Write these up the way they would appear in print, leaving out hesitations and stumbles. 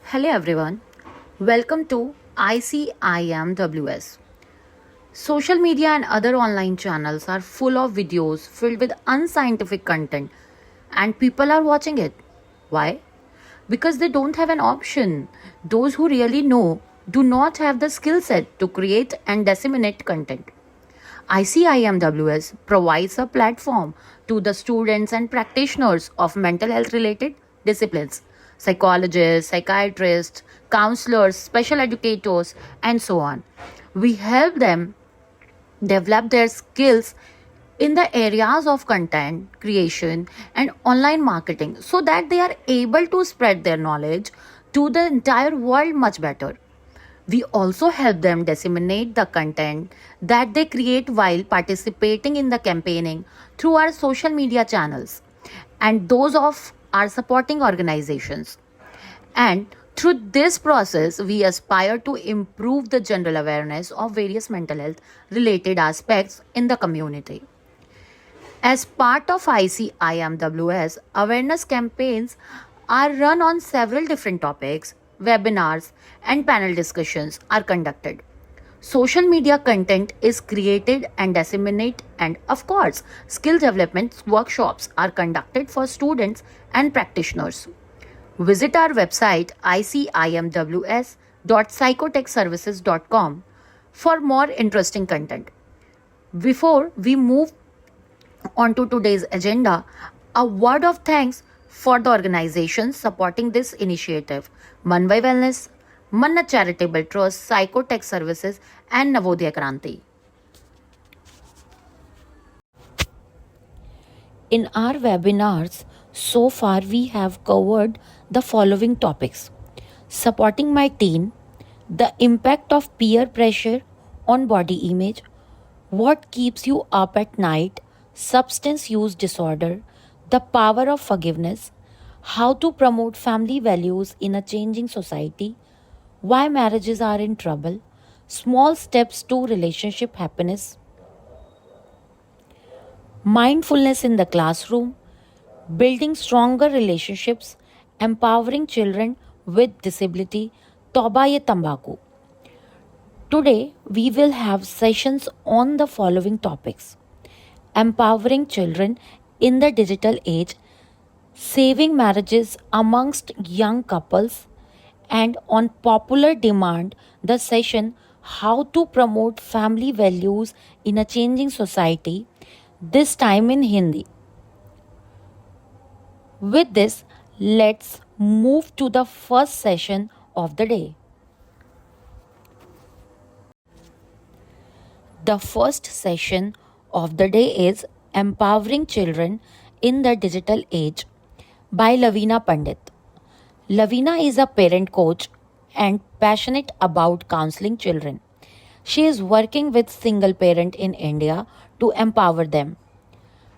Hello everyone, welcome to ICIMWS. Social media and other online channels are full of videos filled with unscientific content and people are watching it. Why? Because they don't have an option. Those who really know do not have the skill set to create and disseminate content. ICIMWS provides a platform to the students and practitioners of mental health related disciplines, psychologists, psychiatrists, counselors, special educators, and so on. We help them develop their skills in the areas of content creation and online marketing so that they are able to spread their knowledge to the entire world much better. We also help them disseminate the content that they create while participating in the campaigning through our social media channels and those of our supporting organizations. And through this process, we aspire to improve the general awareness of various mental health related aspects in the community. As part of ICIMWS, awareness campaigns are run on several different topics, webinars, and panel discussions are conducted. Social media content is created and disseminated, and of course, skill development workshops are conducted for students and practitioners. Visit our website icimws.psychotechservices.com for more interesting content. Before we move on to today's agenda, a word of thanks for the organizations supporting this initiative: Manvai Wellness, Manna Charitable Trust, Psychotech Services, and Navodaya Kranti. In our webinars, so far we have covered the following topics: supporting my teen, the impact of peer pressure on body image, what keeps you up at night, substance use disorder, the power of forgiveness, how to promote family values in a changing society, why marriages are in trouble, small steps to relationship happiness, mindfulness in the classroom, building stronger relationships, empowering children with disability, Toba Ye Tambaku. Today, we will have sessions on the following topics: empowering children in the digital age, saving marriages amongst young couples, and on popular demand, the session How to Promote Family Values in a Changing Society, this time in Hindi. With this, let's move to the first session of the day. The first session of the day is Empowering Children in the Digital Age by Lavina Pandit. Lavina is a parent coach and passionate about counseling children. She is working with single parents in India to empower them.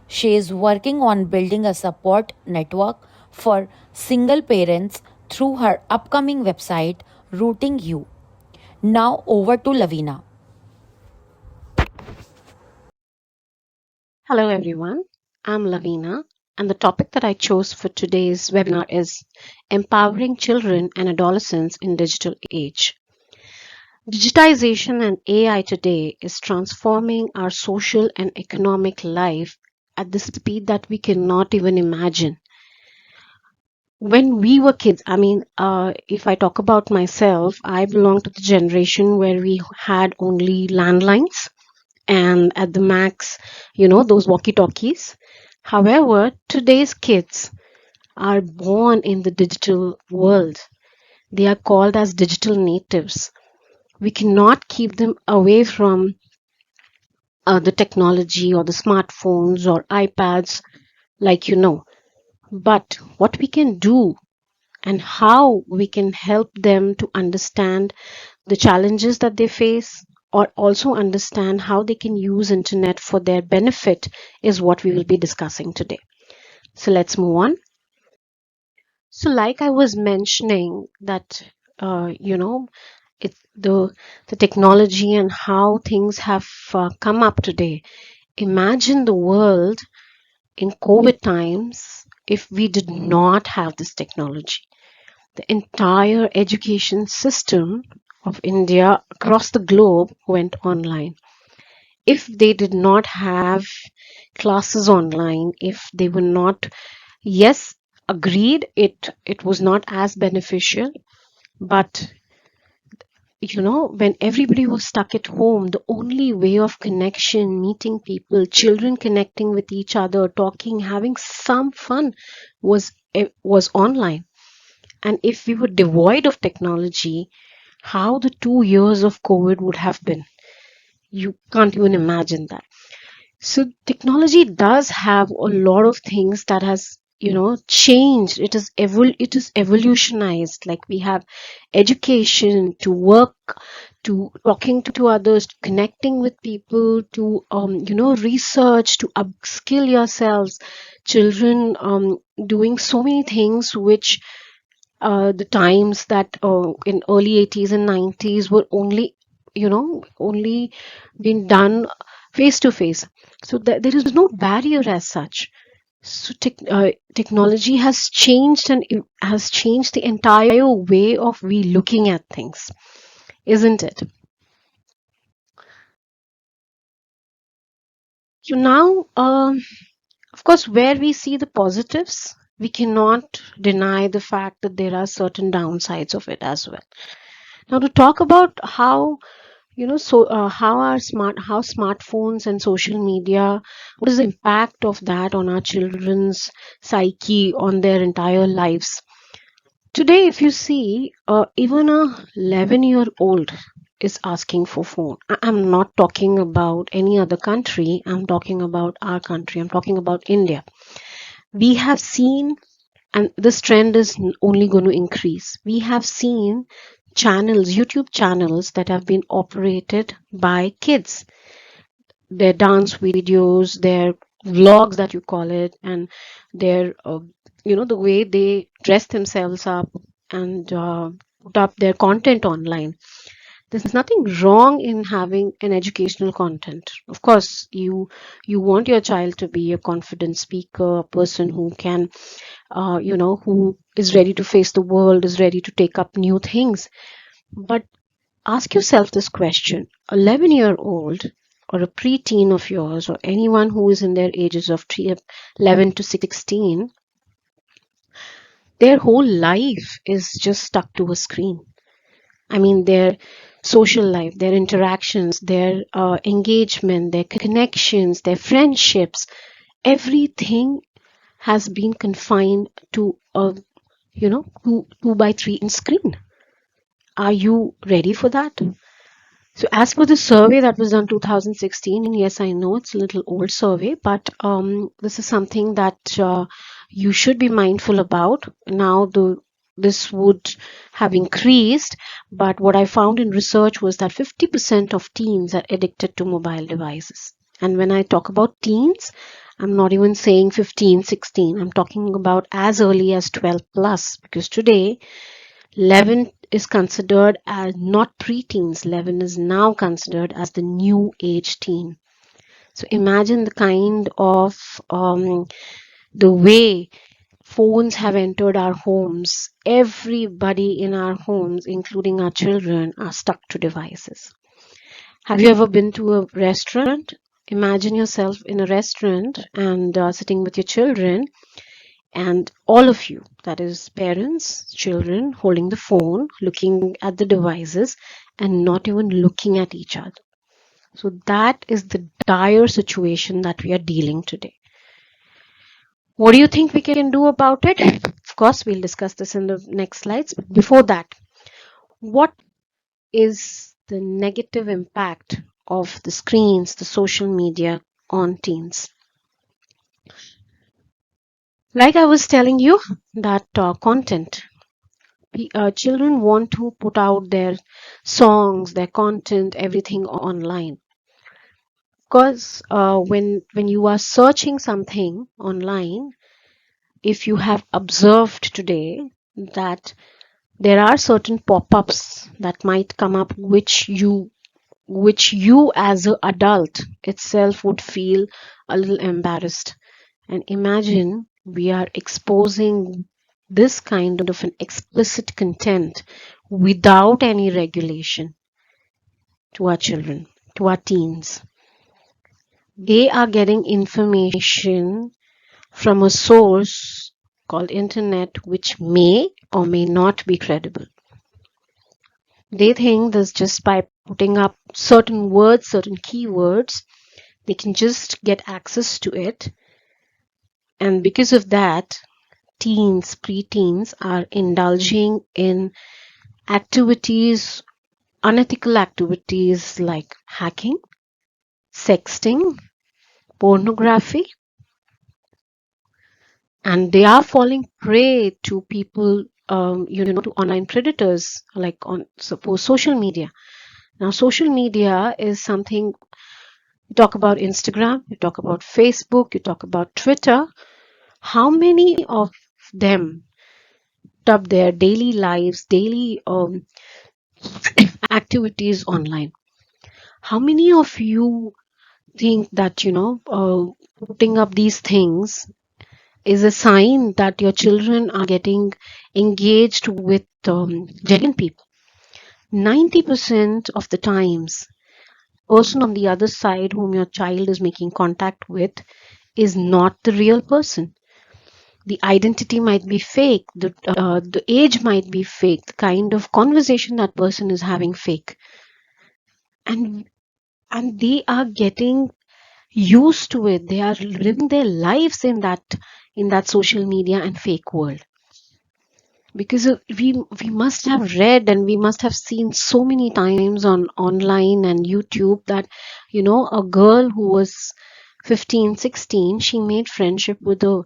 She is working on building a support network for single parents through her upcoming website, Rooting You. Now over to Lavina. Hello, everyone. I'm Lavina, and the topic that I chose for today's webinar is Empowering Children and Adolescents in Digital Age. Digitization and AI today is transforming our social and economic life at the speed that we cannot even imagine. When we were kids, if I talk about myself, I belong to the generation where we had only landlines and at the max, those walkie talkies. However, today's kids are born in the digital world. They are called as digital natives. We cannot keep them away from the technology or the smartphones or iPads, like you know. But what we can do and how we can help them to understand the challenges that they face or also understand how they can use internet for their benefit is what we will be discussing today. So let's move on. So like I was mentioning that it's the technology and how things have come up today. Imagine the world in COVID times if we did not have this technology. the entire education system of India across the globe went online. If they did not have classes online, if they were not, yes, agreed, it was not as beneficial, but when everybody was stuck at home, the only way of connection, meeting people, children connecting with each other, talking, having some fun was online. And if we were devoid of technology, how the 2 years of COVID would have been. You can't even imagine that. So technology does have a lot of things that has changed. It is evolutionized. Like, we have education, to work, to talking to others, to connecting with people, to research, to upskill yourselves. Children doing so many things which the times that in early 80s and 90s were only been done face to face. So there is no barrier as such. So technology has changed, and it has changed the entire way of we looking at things, isn't it? So now, of course, where we see the positives, we cannot deny the fact that there are certain downsides of it as well. Now, to talk about how how smartphones and social media, what is the impact of that on our children's psyche, on their entire lives? Today, if you see, even a 11-year-old is asking for phone. I'm not talking about any other country. I'm talking about our country. I'm talking about India. We have seen, and this trend is only going to increase. We have seen channels, YouTube channels, that have been operated by kids, their dance videos, their vlogs that you call it, and their the way they dress themselves up and put up their content online. There's nothing wrong in having an educational content. Of course, you want your child to be a confident speaker, a person who can who is ready to face the world, is ready to take up new things. But ask yourself this question: 11-year-old or a preteen of yours, or anyone who is in their ages of 11 to 16, their whole life is just stuck to a screen. I mean, their social life, their interactions, their engagement, their connections, their friendships, everything has been confined to a two by three in screen. Are you ready for that? So as per the survey that was done 2016, yes, I know it's a little old survey, but this is something that you should be mindful about. Now, this would have increased, but what I found in research was that 50% of teens are addicted to mobile devices. And when I talk about teens, I'm not even saying 15, 16. I'm talking about as early as 12 plus, because today 11 is considered as not preteens. 11 is now considered as the new age teen. So imagine the kind of the way phones have entered our homes. Everybody in our homes, including our children, are stuck to devices. Have you ever been to a restaurant? Imagine yourself in a restaurant and sitting with your children, and all of you, that is parents, children, holding the phone, looking at the devices, and not even looking at each other. So that is the dire situation that we are dealing today. What do you think we can do about it? Of course, we'll discuss this in the next slides. But before that, what is the negative impact of the screens, the social media on teens? Like I was telling you, that content, children want to put out their songs, their content, everything online. Because when you are searching something online, if you have observed today that there are certain pop-ups that might come up, which you as an adult itself would feel a little embarrassed. And imagine we are exposing this kind of an explicit content without any regulation to our children, to our teens. They are getting information from a source called internet, which may or may not be credible. They think that just by putting up certain words, certain keywords, they can just get access to it. And because of that, teens, preteens are indulging in activities, unethical activities like hacking, sexting, pornography, and they are falling prey to people, to online predators like on suppose social media. Now, social media is something you talk about Instagram, you talk about Facebook, you talk about Twitter. How many of them up their daily lives, daily activities online? How many of you think that putting up these things is a sign that your children are getting engaged with genuine people? 90% of the times, person on the other side whom your child is making contact with is not the real person. The identity might be fake, the age might be fake, the kind of conversation that person is having fake, and they are getting used to it. They are living their lives in that social media and fake world. Because we must have read and we must have seen so many times on online and YouTube that a girl who was 15, 16, she made friendship with a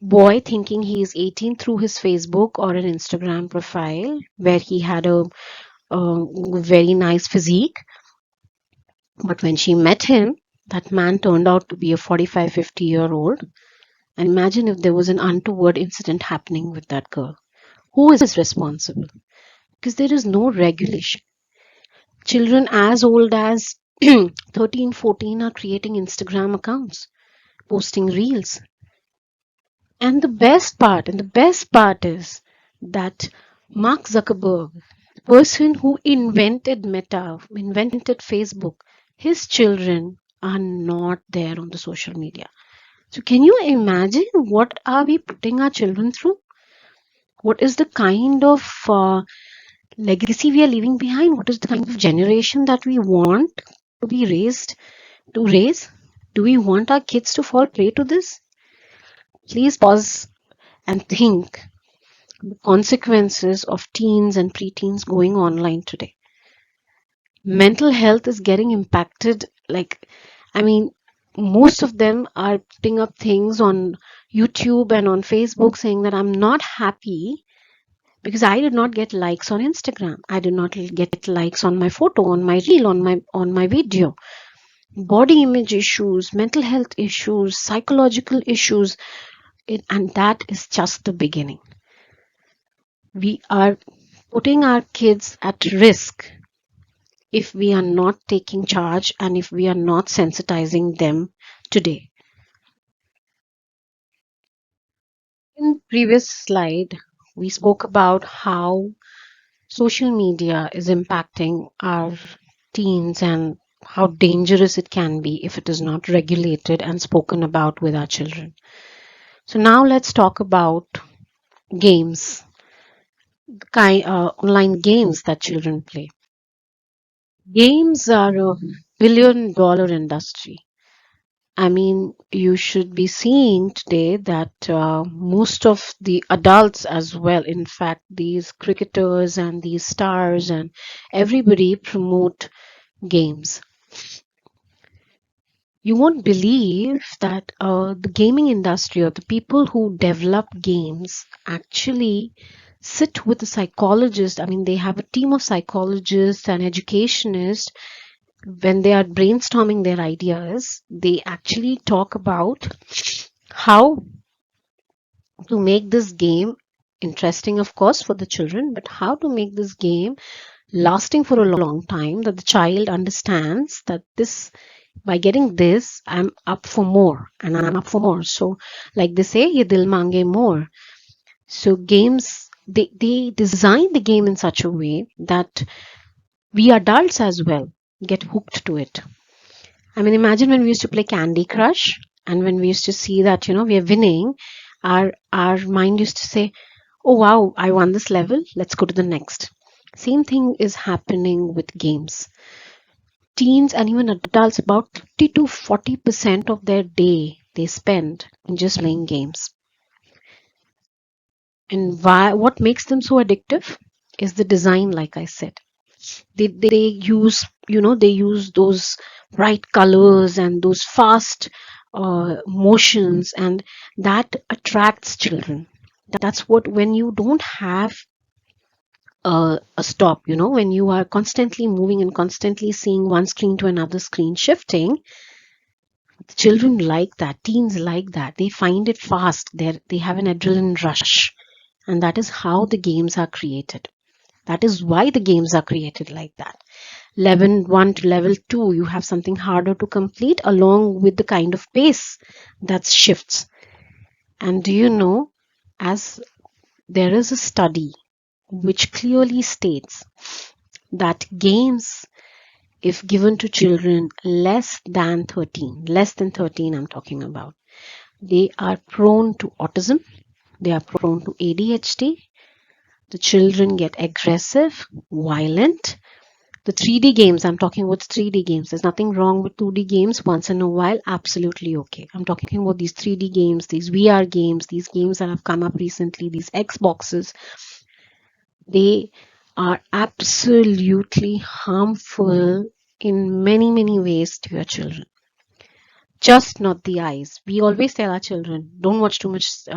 boy thinking he is 18 through his Facebook or an Instagram profile where he had a very nice physique. But when she met him, that man turned out to be a 45, 50-year-old. And imagine if there was an untoward incident happening with that girl. Who is responsible? Because there is no regulation. Children as old as 13, 14 are creating Instagram accounts, posting reels. And the best part is that Mark Zuckerberg, the person who invented Meta, invented Facebook, his children are not there on the social media. So can you imagine what are we putting our children through? What is the kind of legacy we are leaving behind? What is the kind of generation that we want to be raised to raise? Do we want our kids to fall prey to this? Please pause and think the consequences of teens and preteens going online today. Mental health is getting impacted. Like, I mean, most of them are putting up things on YouTube and on Facebook saying that I'm not happy because I did not get likes on Instagram. I did not get likes on my photo, on my reel, on my video. Body image issues, mental health issues, psychological issues, and that is just the beginning. We are putting our kids at risk if we are not taking charge and if we are not sensitizing them today. In previous slide, we spoke about how social media is impacting our teens and how dangerous it can be if it is not regulated and spoken about with our children. So now let's talk about games, online games that children play. Games are a billion-dollar industry. I mean, you should be seeing today that most of the adults as well, in fact, these cricketers and these stars and everybody promote games. You won't believe that the gaming industry or the people who develop games actually sit with a psychologist. I mean, they have a team of psychologists and educationists. When they are brainstorming their ideas, they actually talk about how to make this game interesting, of course, for the children, but how to make this game lasting for a long time, that the child understands that this, by getting this, I'm up for more and I'm up for more. So like they say, ye dil mange more. So games, they design the game in such a way that we adults as well get hooked to it. I mean, imagine when we used to play Candy Crush, and when we used to see that, we are winning, our mind used to say, "Oh wow, I won this level. Let's go to the next." Same thing is happening with games. Teens and even adults, about 30 to 40% of their day they spend in just playing games. And what makes them so addictive is the design, like I said. They use, they use those bright colors and those fast motions, and that attracts children. That's what, when you don't have a stop, when you are constantly moving and constantly seeing one screen to another screen shifting, children like that, teens like that, they find it fast, they have an adrenaline rush, and that is how the games are created. That is why the games are created like that. Level 1 to level 2, you have something harder to complete along with the kind of pace that shifts. And do you know, as there is a study which clearly states that games, if given to children less than 13, I'm talking about, they are prone to autism, they are prone to ADHD, the children get aggressive, violent. The 3D games, I'm talking about 3D games. There's nothing wrong with 2D games once in a while, absolutely okay. I'm talking about these 3D games, these VR games, these games that have come up recently, these Xboxes. They are absolutely harmful in many, many ways to your children. Just not the eyes. We always tell our children, don't watch too much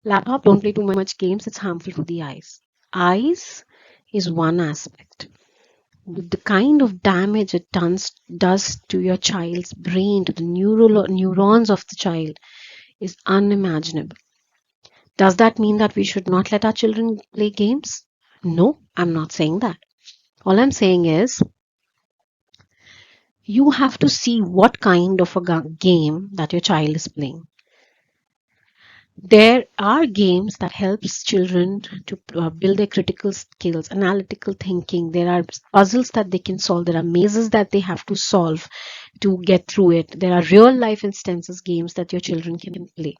laptop, don't play too much games, it's harmful for the eyes. Eyes is one aspect. The kind of damage it does to your child's brain, to the neurons of the child, is unimaginable. Does that mean that we should not let our children play games? No, I'm not saying that. All I'm saying is you have to see what kind of a game that your child is playing. There are games that helps children to build their critical skills, analytical thinking. There are puzzles that they can solve. There are mazes that they have to solve to get through it. There are real life instances games that your children can play.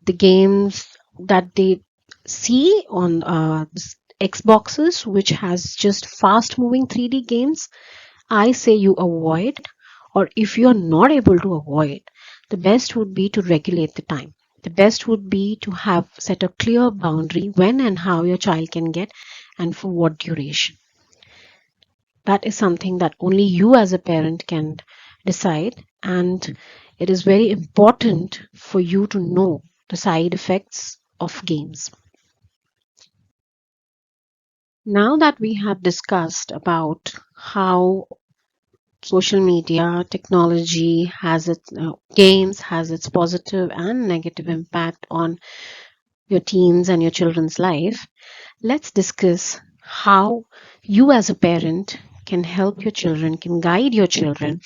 The games that they see on Xboxes, which has just fast moving 3D games, I say you avoid, or if you're not able to avoid, the best would be to regulate the time. The best would be to have set a clear boundary when and how your child can get and for what duration. That is something that only you as a parent can decide, and it is very important for you to know the side effects of games. Now that we have discussed about how social media technology has its games has its positive and negative impact on your teens and your children's life, let's discuss how you as a parent can help your children, can guide your children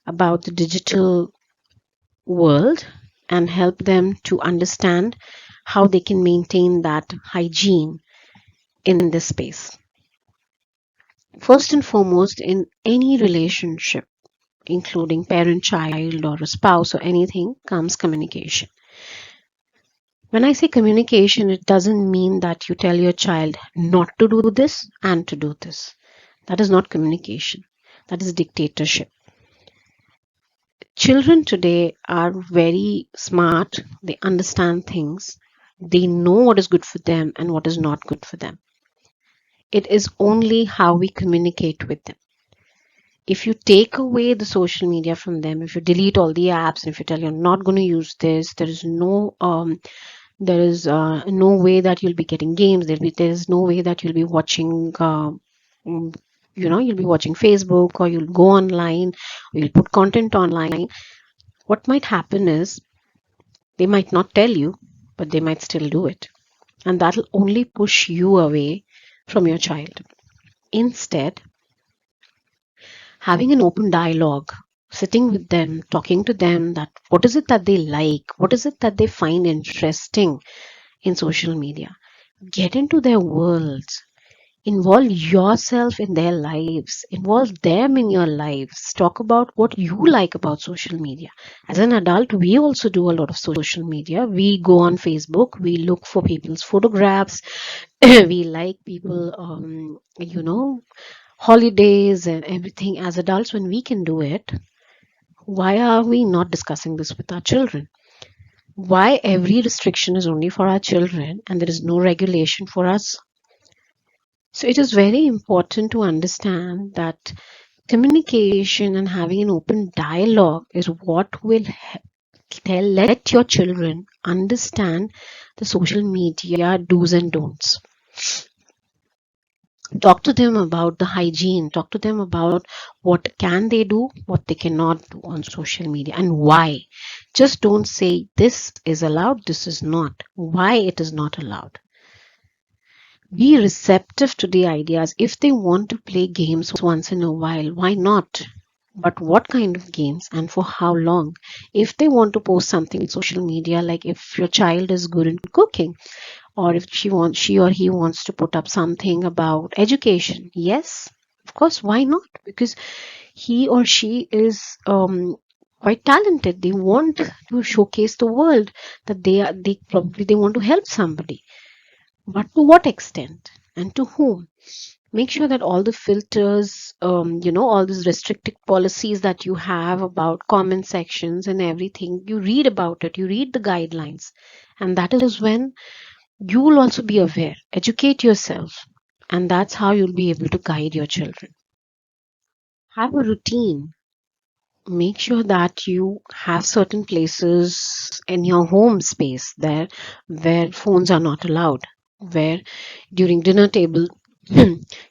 about the digital world and help them to understand how they can maintain that hygiene in this space. First and foremost, in any relationship, including parent child or a spouse or anything, comes communication. When I say communication, it doesn't mean that you tell your child not to do this and to do this. That is not communication. That is dictatorship. Children today are very smart. They understand things. They know what is good for them and what is not good for them. It is only how we communicate with them. If you take away the social media from them, if you delete all the apps, and if you tell you're not going to use this, there is no way that you'll be getting games. There is no way that you'll be watching. Mm, you'll be watching Facebook, or you'll go online, or you'll put content online. What might happen is they might not tell you, but they might still do it, and that'll only push you away from your child. Instead, having an open dialogue, sitting with them, talking to them, that what is it that they like, what is it that they find interesting in social media. Get into their worlds. Involve yourself in their lives. Involve them in your lives. Talk about what you like about social media. As an adult, we also do a lot of social media. We go on Facebook. We look for people's photographs. We like people, holidays and everything. As adults, when we can do it, why are we not discussing this with our children? Why every restriction is only for our children and there is no regulation for us? So it is very important to understand that communication and having an open dialogue is what will let your children understand the social media do's and don'ts. Talk to them about the hygiene. Talk to them about what can they do, what they cannot do on social media, and why. Just don't say this is allowed, this is not. Why it is not allowed. Be receptive to the ideas. If they want to play games once in a while, why not? But what kind of games and for how long? If they want to post something on social media, like if your child is good in cooking, or if she or he wants to put up something about education, yes, of course, why not? Because he or she is quite talented. They want to showcase the world that they want to help somebody, but to what extent and to whom? Make sure that all the filters, all these restricted policies that you have about comment sections and everything, you read about it, you read the guidelines, and that is when you will also be aware. Educate yourself, and that's how you'll be able to guide your children. Have a routine. Make sure that you have certain places in your home space there where phones are not allowed, where during dinner table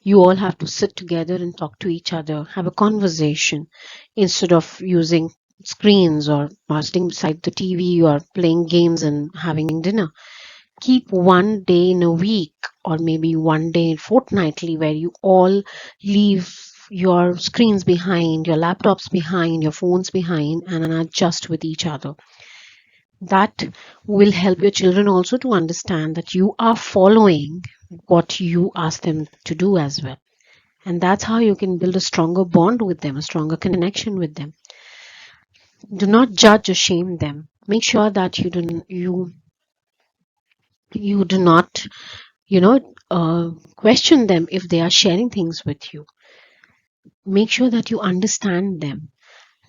you all have to sit together and talk to each other, have a conversation instead of using screens or sitting beside the TV or playing games and having dinner. Keep one day in a week or maybe one day fortnightly where you all leave your screens behind, your laptops behind, your phones behind, and are just with each other. That will help your children also to understand that you are following what you ask them to do as well. And that's how you can build a stronger bond with them, a stronger connection with them. Do not judge or shame them. Make sure that you do not question them if they are sharing things with you. Make sure that you understand them.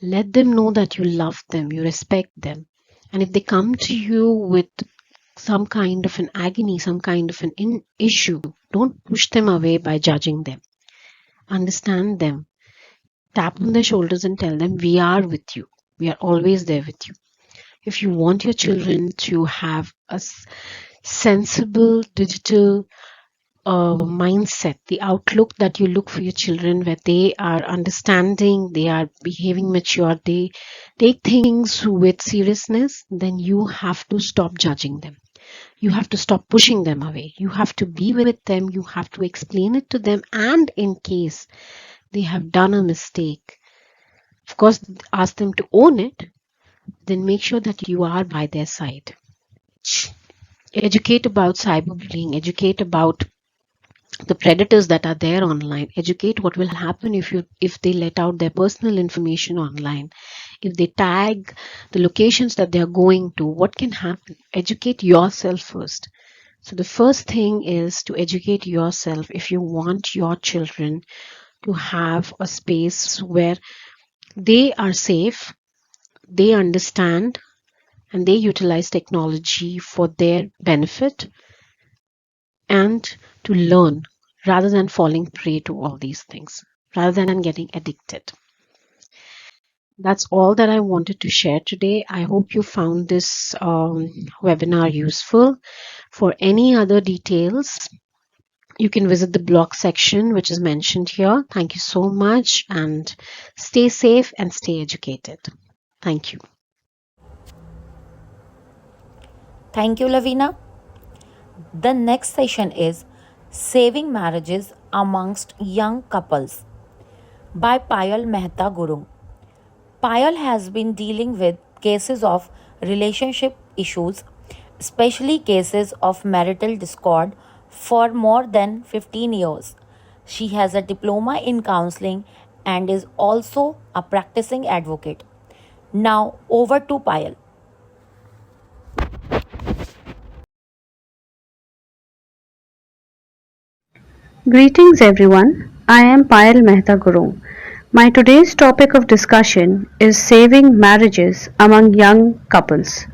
Let them know that you love them, you respect them. And if they come to you with some kind of an agony, some kind of an issue, don't push them away by judging them. Understand them. Tap on their shoulders and tell them, we are with you. We are always there with you. If you want your children to have a sensible digital mindset, the outlook that you look for your children, where they are understanding, they are behaving mature, they take things with seriousness, then you have to stop judging them. You have to stop pushing them away. You have to be with them. You have to explain it to them. And in case they have done a mistake, of course, ask them to own it. Then make sure that you are by their side. Educate about cyberbullying. Educate about the predators that are there online. Educate what will happen if they let out their personal information online, if they tag the locations that they are going to, what can happen. Educate yourself first. So the first thing is to educate yourself if you want your children to have a space where they are safe, they understand, and they utilize technology for their benefit and to learn rather than falling prey to all these things, rather than getting addicted. That's all that I wanted to share today. I hope you found this webinar useful. For any other details, you can visit the blog section, which is mentioned here. Thank you so much, and stay safe and stay educated. Thank you. Thank you, Lavina. The next session is Saving Marriages Amongst Young Couples by Payal Mehta Gurung. Payal has been dealing with cases of relationship issues especially cases of marital discord for more than 15 years. She has a diploma in counseling and is also a practicing advocate. Now, over to Payal. Greetings everyone. I am Payal Mehta Guru. My today's topic of discussion is saving marriages among young couples.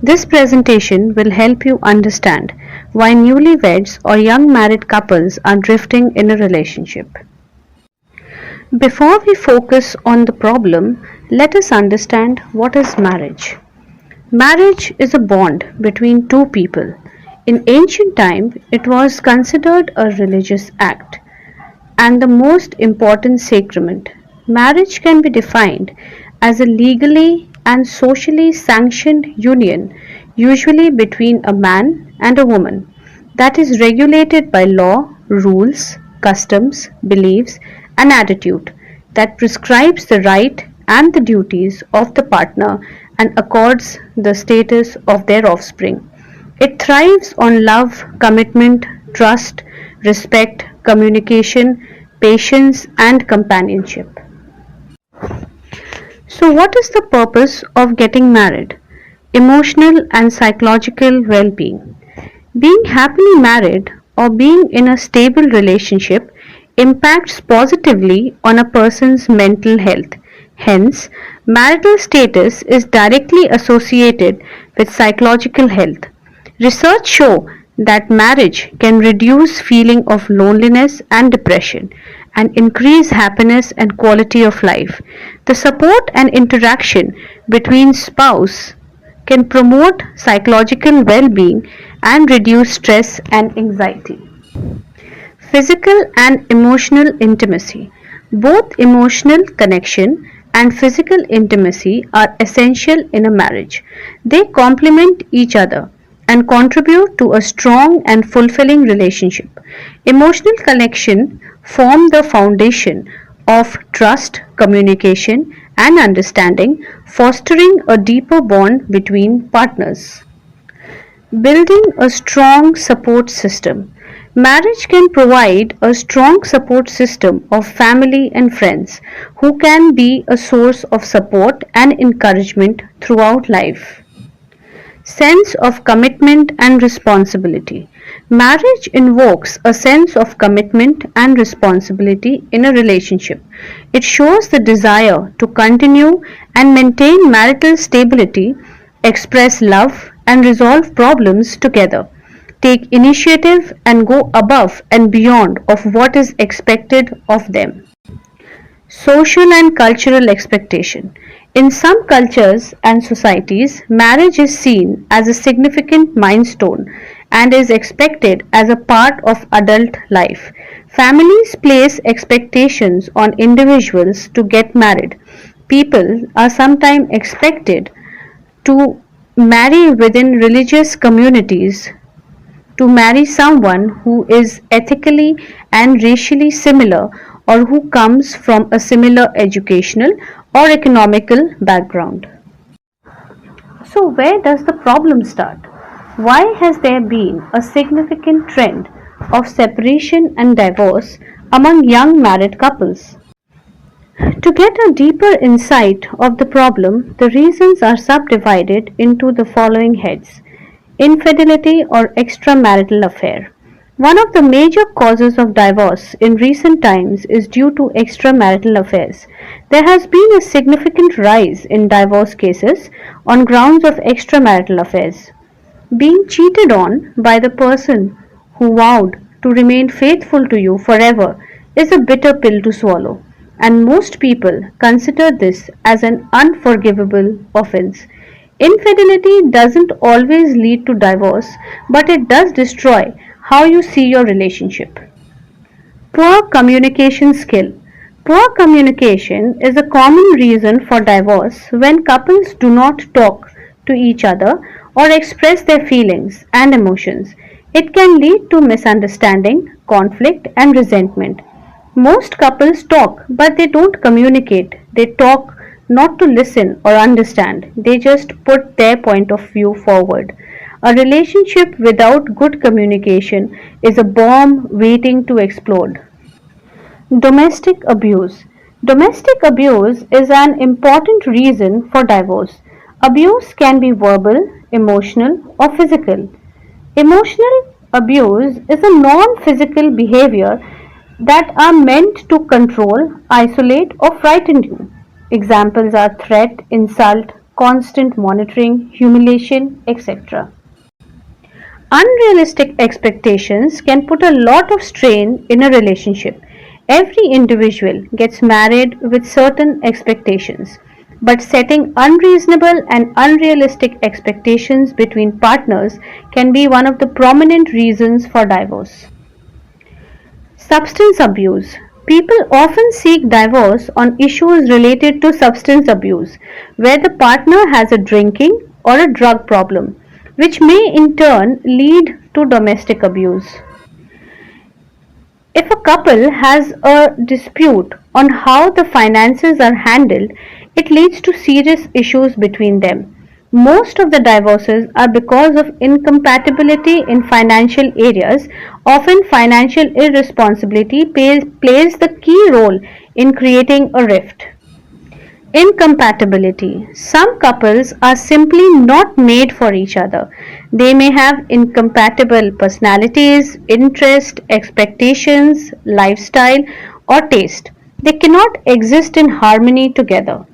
This presentation will help you understand why newlyweds or young married couples are drifting in a relationship. Before we focus on the problem, let us understand what is marriage. Marriage is a bond between two people. In ancient times, it was considered a religious act and the most important sacrament. Marriage can be defined as a legally and socially sanctioned union, usually between a man and a woman, that is regulated by law, rules, customs, beliefs, and attitude that prescribes the right and the duties of the partner and accords the status of their offspring. It thrives on love, commitment, trust, respect, communication, patience, and companionship. So, what is the purpose of getting married? Emotional and psychological well being. Being happily married or being in a stable relationship impacts positively on a person's mental health. Hence, marital status is directly associated with psychological health. Research show that marriage can reduce feeling of loneliness and depression and increase happiness and quality of life. The support and interaction between spouse can promote psychological well-being and reduce stress and anxiety. Physical and emotional intimacy. Both emotional connection and physical intimacy are essential in a marriage. They complement each other and contribute to a strong and fulfilling relationship. Emotional connection form the foundation of trust, communication, and understanding, fostering a deeper bond between partners. Building a strong support system. Marriage can provide a strong support system of family and friends who can be a source of support and encouragement throughout life. Sense of commitment and responsibility. Marriage invokes a sense of commitment and responsibility in a relationship. It shows the desire to continue and maintain marital stability, express love, and resolve problems together. Take initiative and go above and beyond of what is expected of them. Social and cultural expectation. In some cultures and societies, marriage is seen as a significant milestone and is expected as a part of adult life. Families place expectations on individuals to get married. People are sometimes expected to marry within religious communities, to marry someone who is ethically and racially similar or who comes from a similar educational or economical background. So, where does the problem start? Why has there been a significant trend of separation and divorce among young married couples? To get a deeper insight of the problem, the reasons are subdivided into the following heads: infidelity or extramarital affair. One of the major causes of divorce in recent times is due to extramarital affairs. There has been a significant rise in divorce cases on grounds of extramarital affairs. Being cheated on by the person who vowed to remain faithful to you forever is a bitter pill to swallow, and most people consider this as an unforgivable offense. Infidelity doesn't always lead to divorce, but it does destroy how you see your relationship. Poor communication skill. Poor communication is a common reason for divorce when couples do not talk to each other or express their feelings and emotions. It can lead to misunderstanding, conflict, and resentment. Most couples talk, but they don't communicate. They talk not to listen or understand, they just put their point of view forward. A relationship without good communication is a bomb waiting to explode. Domestic abuse. Domestic abuse is an important reason for divorce. Abuse can be verbal, emotional, or physical. Emotional abuse is a non physical behavior that are meant to control, isolate, or frighten you. Examples are threat, insult, constant monitoring, humiliation, etc. Unrealistic expectations can put a lot of strain in a relationship. Every individual gets married with certain expectations, but setting unreasonable and unrealistic expectations between partners can be one of the prominent reasons for divorce. Substance abuse. People often seek divorce on issues related to substance abuse, where the partner has a drinking or a drug problem, which may in turn lead to domestic abuse. If a couple has a dispute on how the finances are handled, it leads to serious issues between them. Most of the divorces are because of incompatibility in financial areas. Often, financial irresponsibility plays the key role in creating a rift. Incompatibility. Some couples are simply not made for each other. They may have incompatible personalities, interest, expectations, lifestyle, or taste. They cannot exist in harmony together.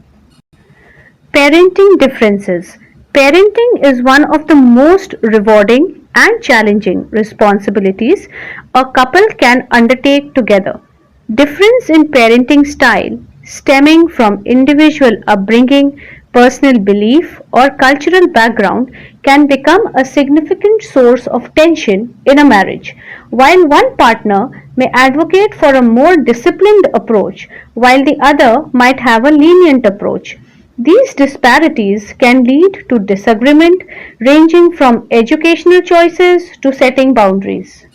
Parenting differences. Parenting is one of the most rewarding and challenging responsibilities a couple can undertake together. Difference in parenting style stemming from individual upbringing, personal belief, or cultural background can become a significant source of tension in a marriage. While one partner may advocate for a more disciplined approach, while the other might have a lenient approach. These disparities can lead to disagreement ranging from educational choices to setting boundaries.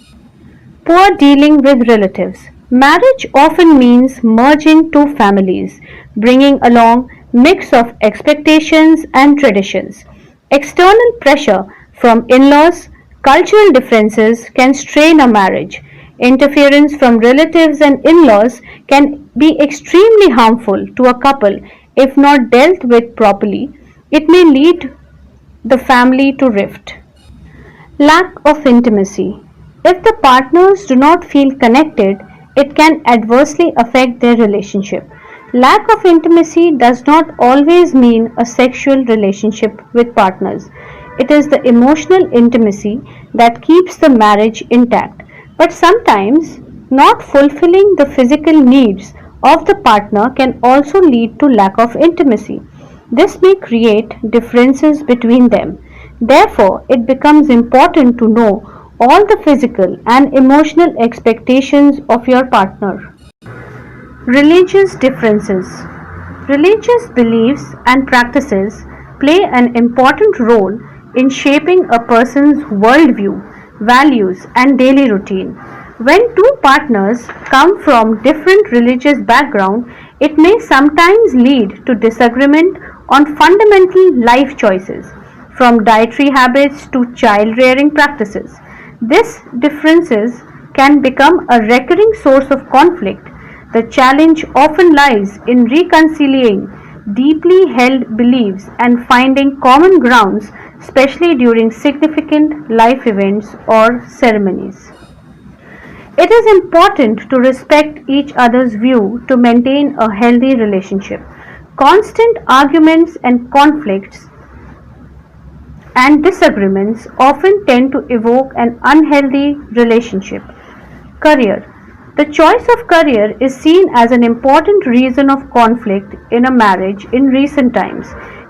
Poor dealing with relatives. Marriage often means merging two families, bringing along mix of expectations and traditions. External pressure from in-laws, cultural differences can strain a marriage. Interference from relatives and in-laws can be extremely harmful to a couple if not dealt with properly. It may lead the family to rift. Lack of intimacy. If the partners do not feel connected, it can adversely affect their relationship. Lack of intimacy does not always mean a sexual relationship with partners. It is the emotional intimacy that keeps the marriage intact. But sometimes, not fulfilling the physical needs of the partner can also lead to lack of intimacy. This may create differences between them. Therefore, it becomes important to know all the physical and emotional expectations of your partner. Religious differences. Religious beliefs and practices play an important role in shaping a person's worldview, values, and daily routine. When two partners come from different religious backgrounds, it may sometimes lead to disagreement on fundamental life choices, from dietary habits to child rearing practices. These differences can become a recurring source of conflict. The challenge often lies in reconciling deeply held beliefs and finding common grounds, especially during significant life events or ceremonies. It is important to respect each other's view to maintain a healthy relationship. Constant arguments and conflicts and disagreements often tend to evoke an unhealthy relationship. Career. The choice of career is seen as an important reason of conflict in a marriage in recent times.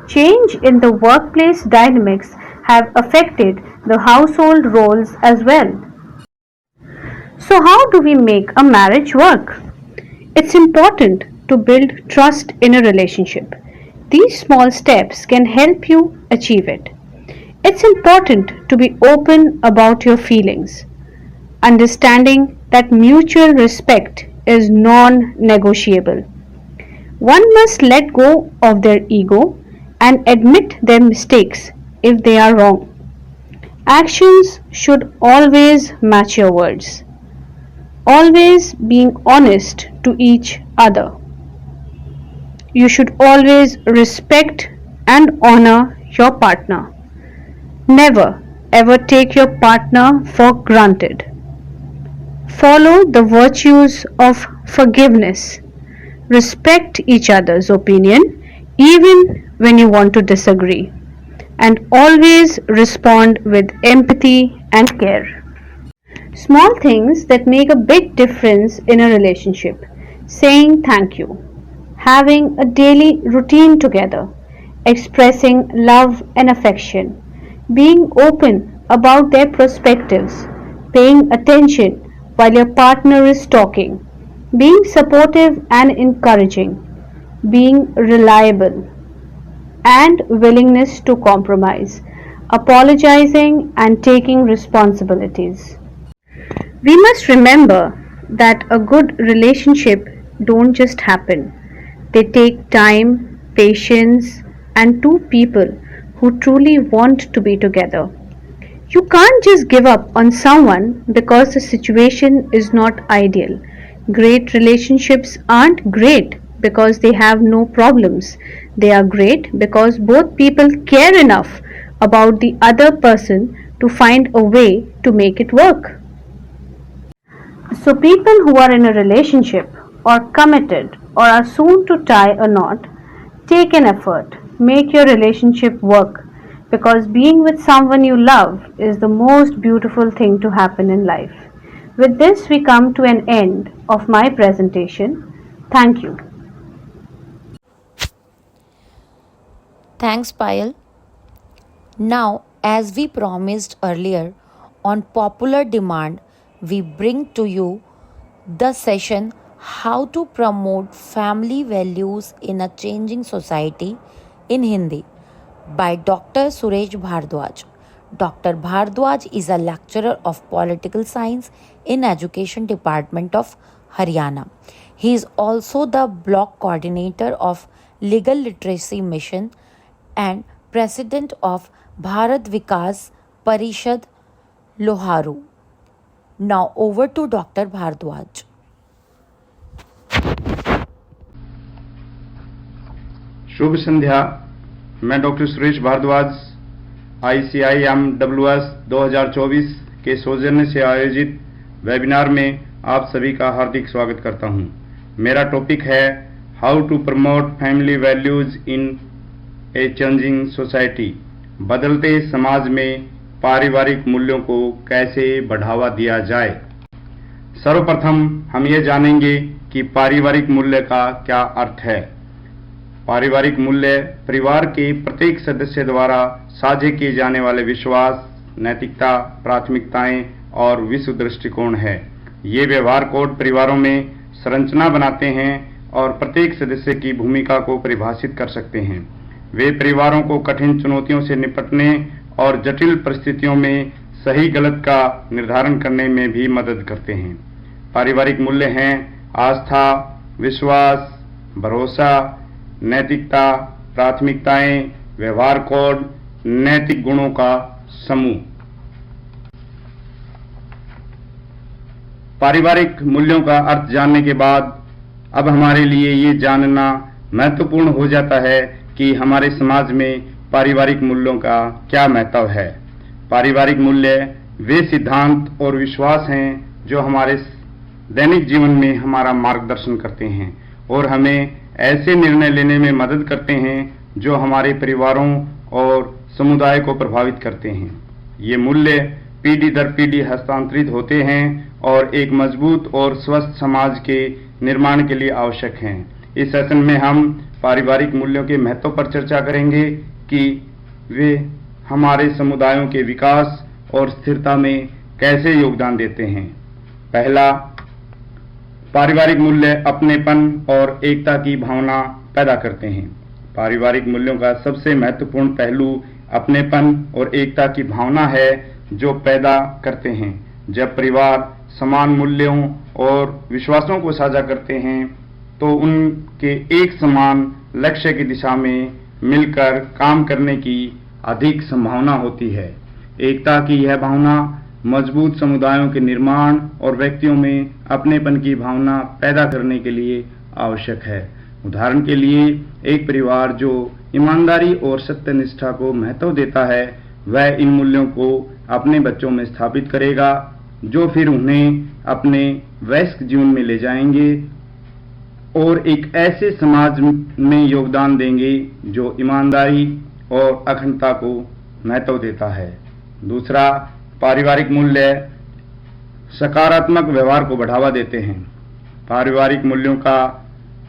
Change in the workplace dynamics have affected the household roles as well. So, how do we make a marriage work? It's important to build trust in a relationship. These small steps can help you achieve it. It's important to be open about your feelings, understanding that mutual respect is non negotiable. One must let go of their ego and admit their mistakes if they are wrong. Actions should always match your words. Always being honest to each other. You should always respect and honor your partner. Never ever take your partner for granted. Follow the virtues of forgiveness. Respect each other's opinion even when you want to disagree. And always respond with empathy and care. Small things that make a big difference in a relationship. Saying thank you, having a daily routine together, expressing love and affection, being open about their perspectives, paying attention while your partner is talking, being supportive and encouraging, being reliable, and willingness to compromise, apologizing and taking responsibilities. We must remember that a good relationship don't just happen. They take time, patience, and two people who truly want to be together. You can't just give up on someone because the situation is not ideal. Great relationships aren't great because they have no problems. They are great because both people care enough about the other person to find a way to make it work. So, people who are in a relationship or committed or are soon to tie a knot, take an effort, make your relationship work because being with someone you love is the most beautiful thing to happen in life. With this, we come to an end of my presentation. Thank you. Thanks, Payal. Now, as we promised earlier, on popular demand, we bring to you the session How to Promote Family Values in a Changing Society in Hindi by Dr. Suresh Bhardwaj. Dr. Bhardwaj is a lecturer of political science in Education Department of Haryana. He is also the block coordinator of Legal Literacy Mission and president of Bharat Vikas Parishad Loharu. Now over to Dr. Bhardwaj. शुभ संध्या। मैं doctor Suresh Bhardwaj ICIMWS 2024 के सौजन्य से आयोजित webinar में आप सभी का हार्दिक स्वागत करता हूं। मेरा टॉपिक है how to promote family values in a changing society. बदलते समाज में पारिवारिक मूल्यों को कैसे बढ़ावा दिया जाए। सर्वप्रथम हम ये जानेंगे कि पारिवारिक मूल्य का क्या अर्थ है। पारिवारिक मूल्य परिवार के प्रत्येक सदस्य द्वारा साझे किए जाने वाले विश्वास, नैतिकता, प्राथमिकताएं और विश्व दृष्टिकोण है। ये व्यवहार कोड परिवारों में संरचना बनाते हैं और प्रत्येक सदस्य की भूमिका को परिभाषित कर सकते हैं। वे परिवारों को कठिन चुनौतियों से निपटने और जटिल परिस्थितियों में सही गलत का निर्धारण करने में भी मदद करते हैं। पारिवारिक मूल्य हैं आस्था, विश्वास, भरोसा, नैतिकता, प्राथमिकताएं, व्यवहार कोड, नैतिक गुणों का समूह। पारिवारिक मूल्यों का अर्थ जानने के बाद अब हमारे लिए ये जानना महत्वपूर्ण हो जाता है कि हमारे समाज में पारिवारिक मूल्यों का क्या महत्व है। पारिवारिक मूल्य वे सिद्धांत और विश्वास हैं जो हमारे दैनिक जीवन में हमारा मार्गदर्शन करते हैं और हमें ऐसे निर्णय लेने में मदद करते हैं जो हमारे परिवारों और समुदाय को प्रभावित करते हैं। ये मूल्य पीढ़ी दर पीढ़ी हस्तांतरित होते हैं और एक मजबूत और स्वस्थ समाज के निर्माण के लिए आवश्यक हैं। इस सेशन में हम पारिवारिक मूल्यों के महत्व पर चर्चा करेंगे कि वे हमारे समुदायों के विकास और स्थिरता में कैसे योगदान देते हैं। पहला, पारिवारिक मूल्य अपनेपन और एकता की भावना पैदा करते हैं। पारिवारिक मूल्यों का सबसे महत्वपूर्ण पहलू अपनेपन और एकता की भावना है जो पैदा करते हैं। जब परिवार समान मूल्यों और विश्वासों को साझा करते हैं तो उनके एक समान लक्ष्य की दिशा में मिलकर काम करने की अधिक संभावना होती है। एकता की यह भावना मजबूत समुदायों के निर्माण और व्यक्तियों में अपनेपन की भावना पैदा करने के लिए आवश्यक है। उदाहरण के लिए, एक परिवार जो ईमानदारी और सत्यनिष्ठा को महत्व देता है, वह इन मूल्यों को अपने बच्चों में स्थापित करेगा, जो फिर उन्हें अपने वयस्क जीवन में ले जाएंगे और एक ऐसे समाज में योगदान देंगे जो ईमानदारी और अखंडता को महत्व देता है। दूसरा, पारिवारिक मूल्य सकारात्मक व्यवहार को बढ़ावा देते हैं। पारिवारिक मूल्यों का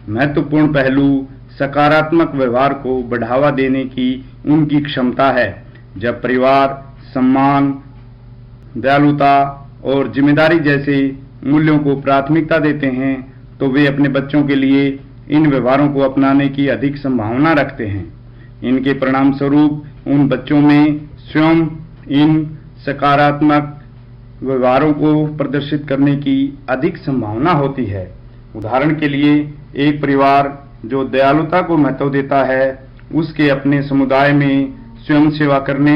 महत्वपूर्ण पहलू सकारात्मक व्यवहार को बढ़ावा देने की उनकी क्षमता है। जब परिवार सम्मान, दयालुता और जिम्मेदारी जैसे मूल्यों को प्राथमिकता देते हैं, तो वे अपने बच्चों के लिए इन व्यवहारों को अपनाने की अधिक संभावना रखते हैं। इनके परिणाम स्वरूप उन बच्चों में स्वयं इन सकारात्मक व्यवहारों को प्रदर्शित करने की अधिक संभावना होती है। उदाहरण के लिए, एक परिवार जो दयालुता को महत्व देता है, उसके अपने समुदाय में स्वयं सेवा करने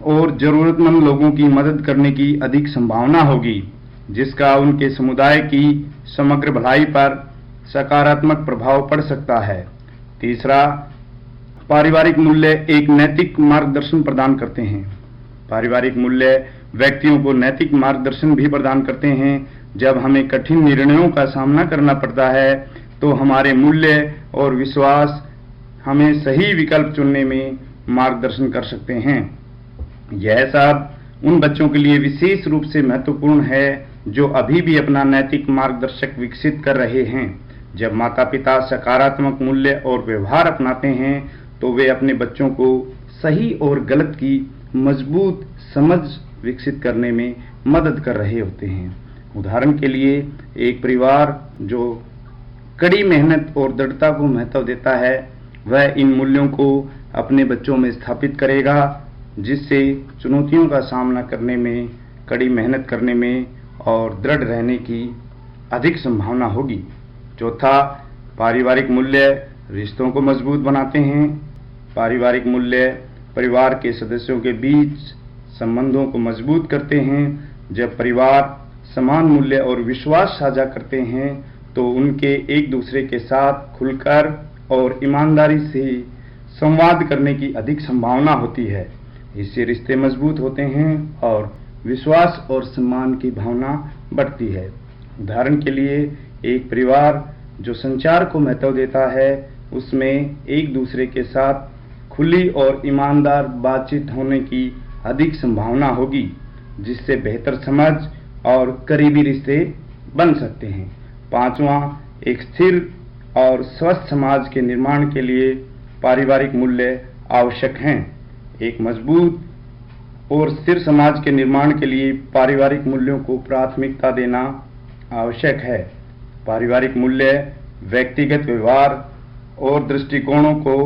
और जरूरतमंद लोगों की मदद करने की अधिक संभावना होगी, जिसका उनके समुदाय की समग्र भलाई पर सकारात्मक प्रभाव पड़ सकता है। तीसरा, पारिवारिक मूल्य एक नैतिक मार्गदर्शन प्रदान करते हैं। पारिवारिक मूल्य व्यक्तियों को नैतिक मार्गदर्शन भी प्रदान करते हैं। जब हमें कठिन निर्णयों का सामना करना पड़ता है, तो हमारे मूल्य और विश्वास हमें सही विकल्प चुनने में मार्गदर्शन कर सकते हैं। यह सब उन बच्चों के लिए विशेष रूप से महत्वपूर्ण है जो अभी भी अपना नैतिक मार्गदर्शक विकसित कर रहे हैं। जब माता पिता सकारात्मक मूल्य और व्यवहार अपनाते हैं, तो वे अपने बच्चों को सही और गलत की मजबूत समझ विकसित करने में मदद कर रहे होते हैं। उदाहरण के लिए, एक परिवार जो कड़ी मेहनत और दृढ़ता को महत्व देता है, वह इन मूल्यों को अपने बच्चों में स्थापित करेगा, जिससे चुनौतियों का सामना करने में, कड़ी मेहनत करने में और दृढ़ रहने की अधिक संभावना होगी। चौथा, पारिवारिक मूल्य रिश्तों को मजबूत बनाते हैं। पारिवारिक मूल्य परिवार के सदस्यों के बीच संबंधों को मजबूत करते हैं। जब परिवार समान मूल्य और विश्वास साझा करते हैं, तो उनके एक दूसरे के साथ खुलकर और ईमानदारी से संवाद करने की अधिक संभावना होती है। इससे रिश्ते मजबूत होते हैं और विश्वास और सम्मान की भावना बढ़ती है। उदाहरण के लिए, एक परिवार जो संचार को महत्व देता है, उसमें एक दूसरे के साथ खुली और ईमानदार बातचीत होने की अधिक संभावना होगी, जिससे बेहतर समझ और करीबी रिश्ते बन सकते हैं। पांचवा, एक स्थिर और स्वस्थ समाज के निर्माण के लिए पारिवारिक मूल्य आवश्यक हैं। एक मजबूत और स्थिर समाज के निर्माण के लिए पारिवारिक मूल्यों को प्राथमिकता देना आवश्यक है। पारिवारिक मूल्य व्यक्तिगत व्यवहार और दृष्टिकोणों को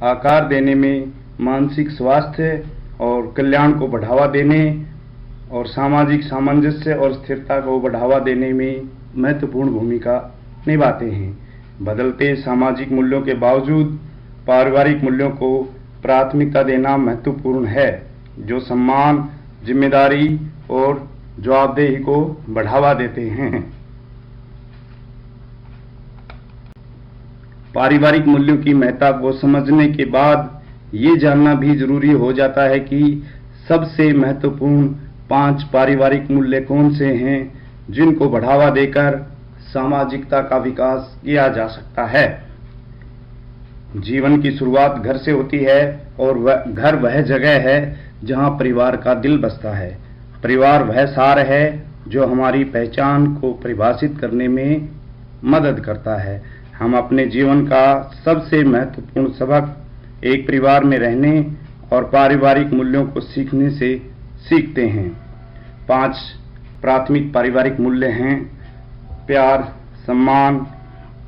आकार देने में, मानसिक स्वास्थ्य और कल्याण को बढ़ावा देने और सामाजिक सामंजस्य और स्थिरता को बढ़ावा देने में महत्वपूर्ण भूमिका निभाते हैं। बदलते सामाजिक मूल्यों के बावजूद पारिवारिक मूल्यों को प्राथमिकता देना महत्वपूर्ण है, जो सम्मान, जिम्मेदारी और जवाबदेही को बढ़ावा देते हैं। पारिवारिक मूल्यों की महत्ता को समझने के बाद ये जानना भी जरूरी हो जाता है कि सबसे महत्वपूर्ण 5 पारिवारिक मूल्य कौन से हैं, जिनको बढ़ावा देकर सामाजिकता का विकास किया जा सकता है। जीवन की शुरुआत घर से होती है और घर वह जगह है जहां परिवार का दिल बसता है। परिवार वह सार है जो हमारी पहचान को परिभाषित करने में मदद करता है। हम अपने जीवन का सबसे महत्वपूर्ण सबक एक परिवार में रहने और पारिवारिक मूल्यों को सीखने से सीखते हैं। 5 प्राथमिक पारिवारिक मूल्य हैं: प्यार, सम्मान,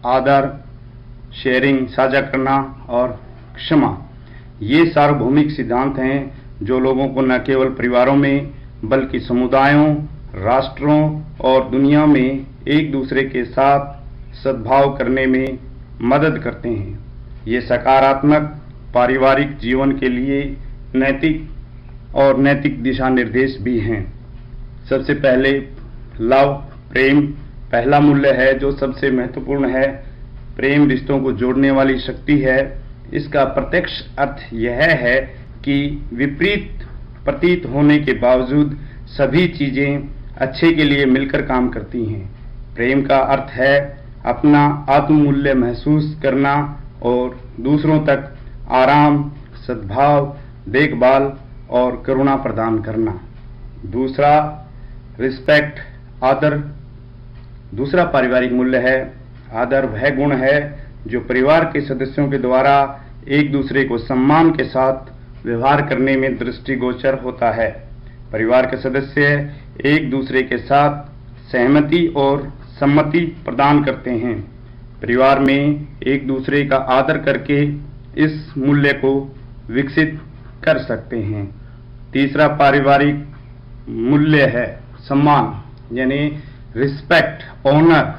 आदर, शेयरिंग, साझा करना और क्षमा। ये सार्वभौमिक सिद्धांत हैं जो लोगों को न केवल परिवारों में बल्कि समुदायों, राष्ट्रों और दुनिया में एक दूसरे के साथ सद्भाव करने में मदद करते हैं। ये सकारात्मक पारिवारिक जीवन के लिए नैतिक और नैतिक दिशा निर्देश भी हैं। सबसे पहले लव, प्रेम पहला मूल्य है जो सबसे महत्वपूर्ण है। प्रेम रिश्तों को जोड़ने वाली शक्ति है। इसका प्रत्यक्ष अर्थ यह है कि विपरीत प्रतीत होने के बावजूद सभी चीजें अच्छे के लिए मिलकर काम करती हैं। प्रेम का अर्थ है अपना आत्ममूल्य महसूस करना और दूसरों तक आराम, सद्भाव, देखभाल और करुणा प्रदान करना। दूसरा रिस्पेक्ट, आदर। दूसरा पारिवारिक मूल्य है आदर। वह गुण है जो परिवार के सदस्यों के द्वारा एक दूसरे को सम्मान के साथ व्यवहार करने में दृष्टिगोचर होता है। परिवार के सदस्य एक दूसरे के साथ सहमति और सम्मति प्रदान करते हैं। परिवार में एक दूसरे का आदर करके इस मूल्य को विकसित कर सकते हैं। तीसरा पारिवारिक मूल्य है सम्मान, यानी रिस्पेक्ट, ऑनर।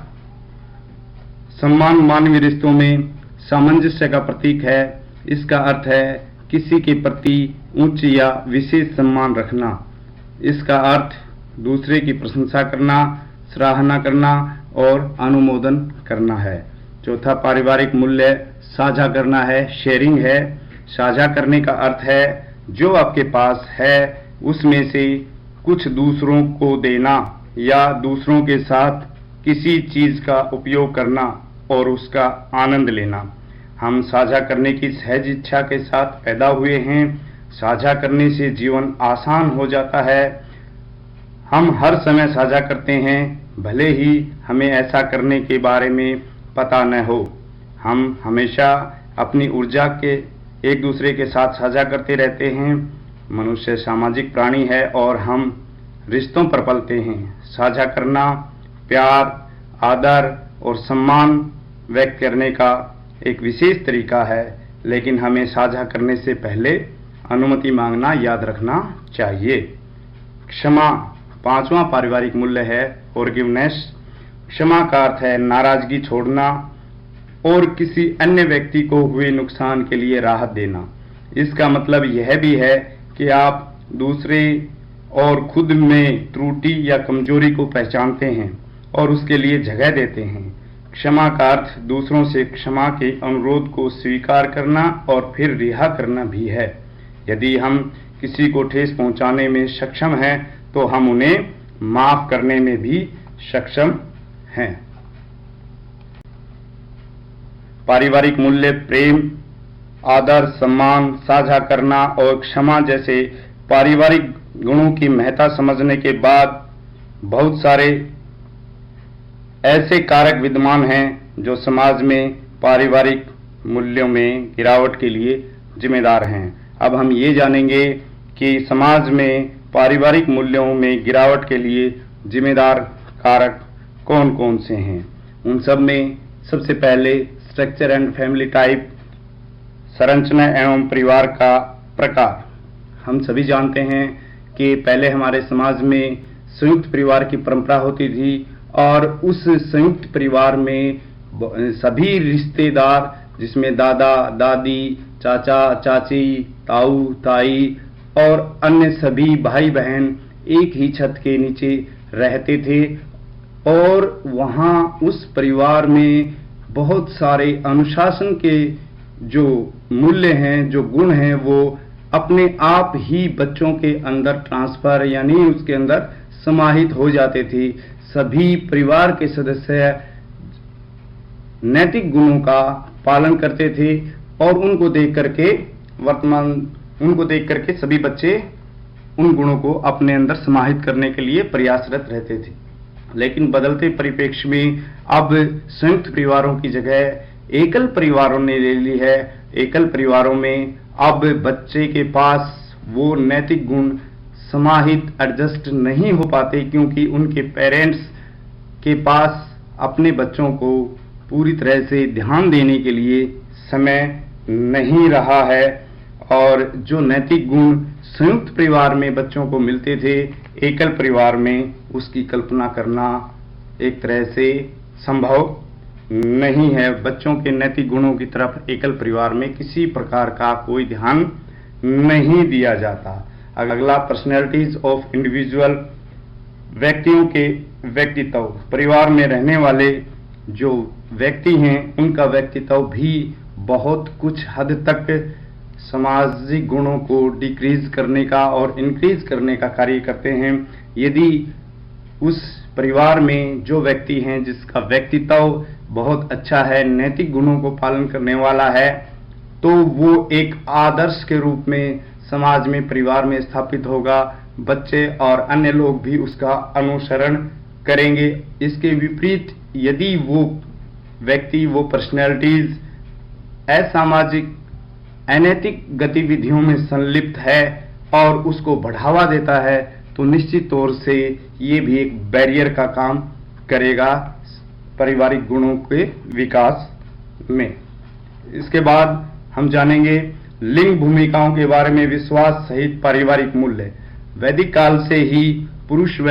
सम्मान मानवीय रिश्तों में सामंजस्य का प्रतीक है। इसका अर्थ है किसी के प्रति उच्च या विशेष सम्मान रखना। इसका अर्थ दूसरे की प्रशंसा करना, सराहना करना और अनुमोदन करना है। चौथा पारिवारिक मूल्य साझा करना है, शेयरिंग है। साझा करने का अर्थ है जो आपके पास है उसमें से कुछ दूसरों को देना या दूसरों के साथ किसी चीज का उपयोग करना और उसका आनंद लेना। हम साझा करने की सहज इच्छा के साथ पैदा हुए हैं। साझा करने से जीवन आसान हो जाता है। हम हर समय साझा करते हैं, भले ही हमें ऐसा करने के बारे में पता न हो। हम हमेशा अपनी ऊर्जा के एक दूसरे के साथ साझा करते रहते हैं। मनुष्य सामाजिक प्राणी है और हम रिश्तों पर पलते हैं। साझा करना प्यार, आदर और सम्मान व्यक्त करने का एक विशेष तरीका है, लेकिन हमें साझा करने से पहले अनुमति मांगना याद रखना चाहिए। क्षमा पांचवा पारिवारिक मूल्य है फॉरगिवनेस। क्षमा का अर्थ है नाराजगी छोड़ना और किसी अन्य व्यक्ति को हुए नुकसान के लिए राहत देना। इसका मतलब यह भी है कि आप दूसरे और खुद में त्रुटि या कमजोरी को पहचानते हैं और उसके लिए जगह देते हैं। क्षमा का अर्थ दूसरों से क्षमा के अनुरोध को स्वीकार करना और फिर रिहा करना भी है। यदि हम किसी को ठेस पहुंचाने में सक्षम हैं तो हम उन्हें माफ करने में भी सक्षम हैं। पारिवारिक मूल्य प्रेम, आदर, सम्मान, साझा करना और क्षमा जैसे पारिवारिक गुणों की महत्ता समझने के बाद बहुत सारे ऐसे कारक विद्यमान हैं जो समाज में पारिवारिक मूल्यों में गिरावट के लिए जिम्मेदार हैं। अब हम ये जानेंगे कि समाज में पारिवारिक मूल्यों में गिरावट के लिए जिम्मेदार कारक कौन कौन से हैं। उन सब में सबसे पहले स्ट्रक्चर एंड फैमिली टाइप, संरचना एवं परिवार का प्रकार। हम सभी जानते हैं कि पहले हमारे समाज में संयुक्त परिवार की परंपरा होती थी और उस संयुक्त परिवार में सभी रिश्तेदार, जिसमें दादा, दादी, चाचा, चाची, ताऊ, ताई और अन्य सभी भाई बहन एक ही छत के नीचे रहते थे और वहाँ उस परिवार में बहुत सारे अनुशासन के जो मूल्य हैं, जो गुण हैं, वो अपने आप ही बच्चों के अंदर ट्रांसफर यानी उसके अंदर समाहित हो जाते थे। सभी परिवार के सदस्य नैतिक गुणों का पालन करते थे और उनको देख करके सभी बच्चे उन गुणों को अपने अंदर समाहित करने के लिए प्रयासरत रहते थे। लेकिन बदलते परिप्रेक्ष्य में अब संयुक्त परिवारों की जगह एकल परिवारों ने ले ली है। एकल परिवारों में अब बच्चे के पास वो नैतिक गुण समाहित एडजस्ट नहीं हो पाते, क्योंकि उनके पेरेंट्स के पास अपने बच्चों को पूरी तरह से ध्यान देने के लिए समय नहीं रहा है। और जो नैतिक गुण संयुक्त परिवार में बच्चों को मिलते थे, एकल परिवार में उसकी कल्पना करना एक तरह से संभव नहीं है। बच्चों के नैतिक गुणों की तरफ एकल परिवार में किसी प्रकार का कोई ध्यान नहीं दिया जाता। अगला पर्सनैलिटीज ऑफ इंडिविजुअल, व्यक्तियों के व्यक्तित्व। परिवार में रहने वाले जो व्यक्ति हैं उनका व्यक्तित्व भी बहुत कुछ हद तक सामाजिक गुणों को डिक्रीज करने का और इंक्रीज करने का कार्य करते हैं। यदि उस परिवार में जो व्यक्ति हैं जिसका व्यक्तित्व बहुत अच्छा है, नैतिक गुणों को पालन करने वाला है, तो वो एक आदर्श के रूप में समाज में, परिवार में स्थापित होगा। बच्चे और अन्य लोग भी उसका अनुसरण करेंगे। इसके विपरीत यदि वो व्यक्ति, वो पर्सनैलिटीज असामाजिक, अनैतिक गतिविधियों में संलिप्त है और उसको बढ़ावा देता है, तो निश्चित तौर से ये भी एक बैरियर का काम करेगा पारिवारिक गुणों के विकास में। इसके बाद हम जानेंगे लिंग भूमिकाओं के बारे में, विश्वास सहित पारिवारिक मूल्य। वैदिक काल से ही पुरुष व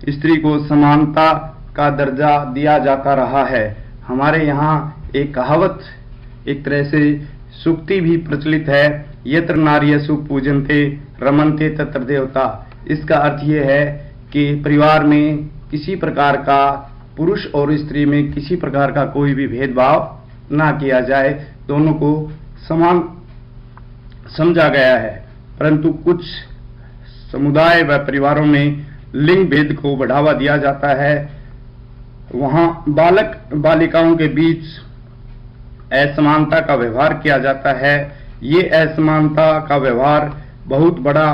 स्त्री को समानता का दर्जा दिया जाता रहा है। हमारे यहाँ एक कहावत, एक तरह से सूक्ति भी प्रचलित है, यत्र नार्यसु पूजन्ते रमन्ते तत्र देवता। इसका अर्थ ये है कि परिवार में किसी प्रकार का, पुरुष और स्त्री में किसी प्रकार का कोई भी भेदभाव ना किया जाए, दोनों को समान समझा गया है। परंतु कुछ समुदाय व परिवारों में लिंग भेद को बढ़ावा दिया जाता है। वहां बालक बालिकाओं के बीच असमानता का व्यवहार किया जाता है। ये असमानता का व्यवहार बहुत बड़ा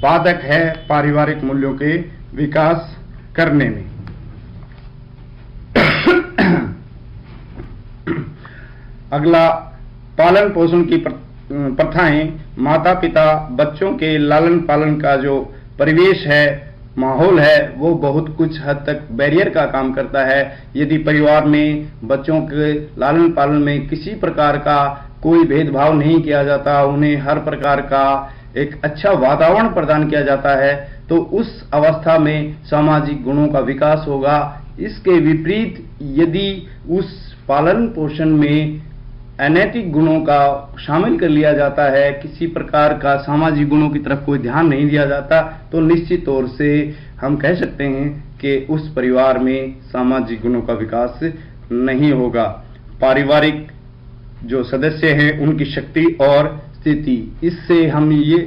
बाधक है पारिवारिक मूल्यों के विकास करने में। अगला, पालन पोषण की प्रथाएं। माता पिता बच्चों के लालन पालन का जो परिवेश है, माहौल है, वो बहुत कुछ हद तक बैरियर का काम करता है। यदि परिवार में बच्चों के लालन पालन में किसी प्रकार का कोई भेदभाव नहीं किया जाता, उन्हें हर प्रकार का एक अच्छा वातावरण प्रदान किया जाता है, तो उस अवस्था में सामाजिक गुणों का विकास होगा। इसके विपरीत यदि उस पालन पोषण में अनैतिक गुणों का शामिल कर लिया जाता है, किसी प्रकार का सामाजिक गुणों की तरफ कोई ध्यान नहीं दिया जाता, तो निश्चित तौर से हम कह सकते हैं कि उस परिवार में सामाजिक गुणों का विकास नहीं होगा। पारिवारिक जो सदस्य हैं उनकी शक्ति और स्थिति, इससे हम ये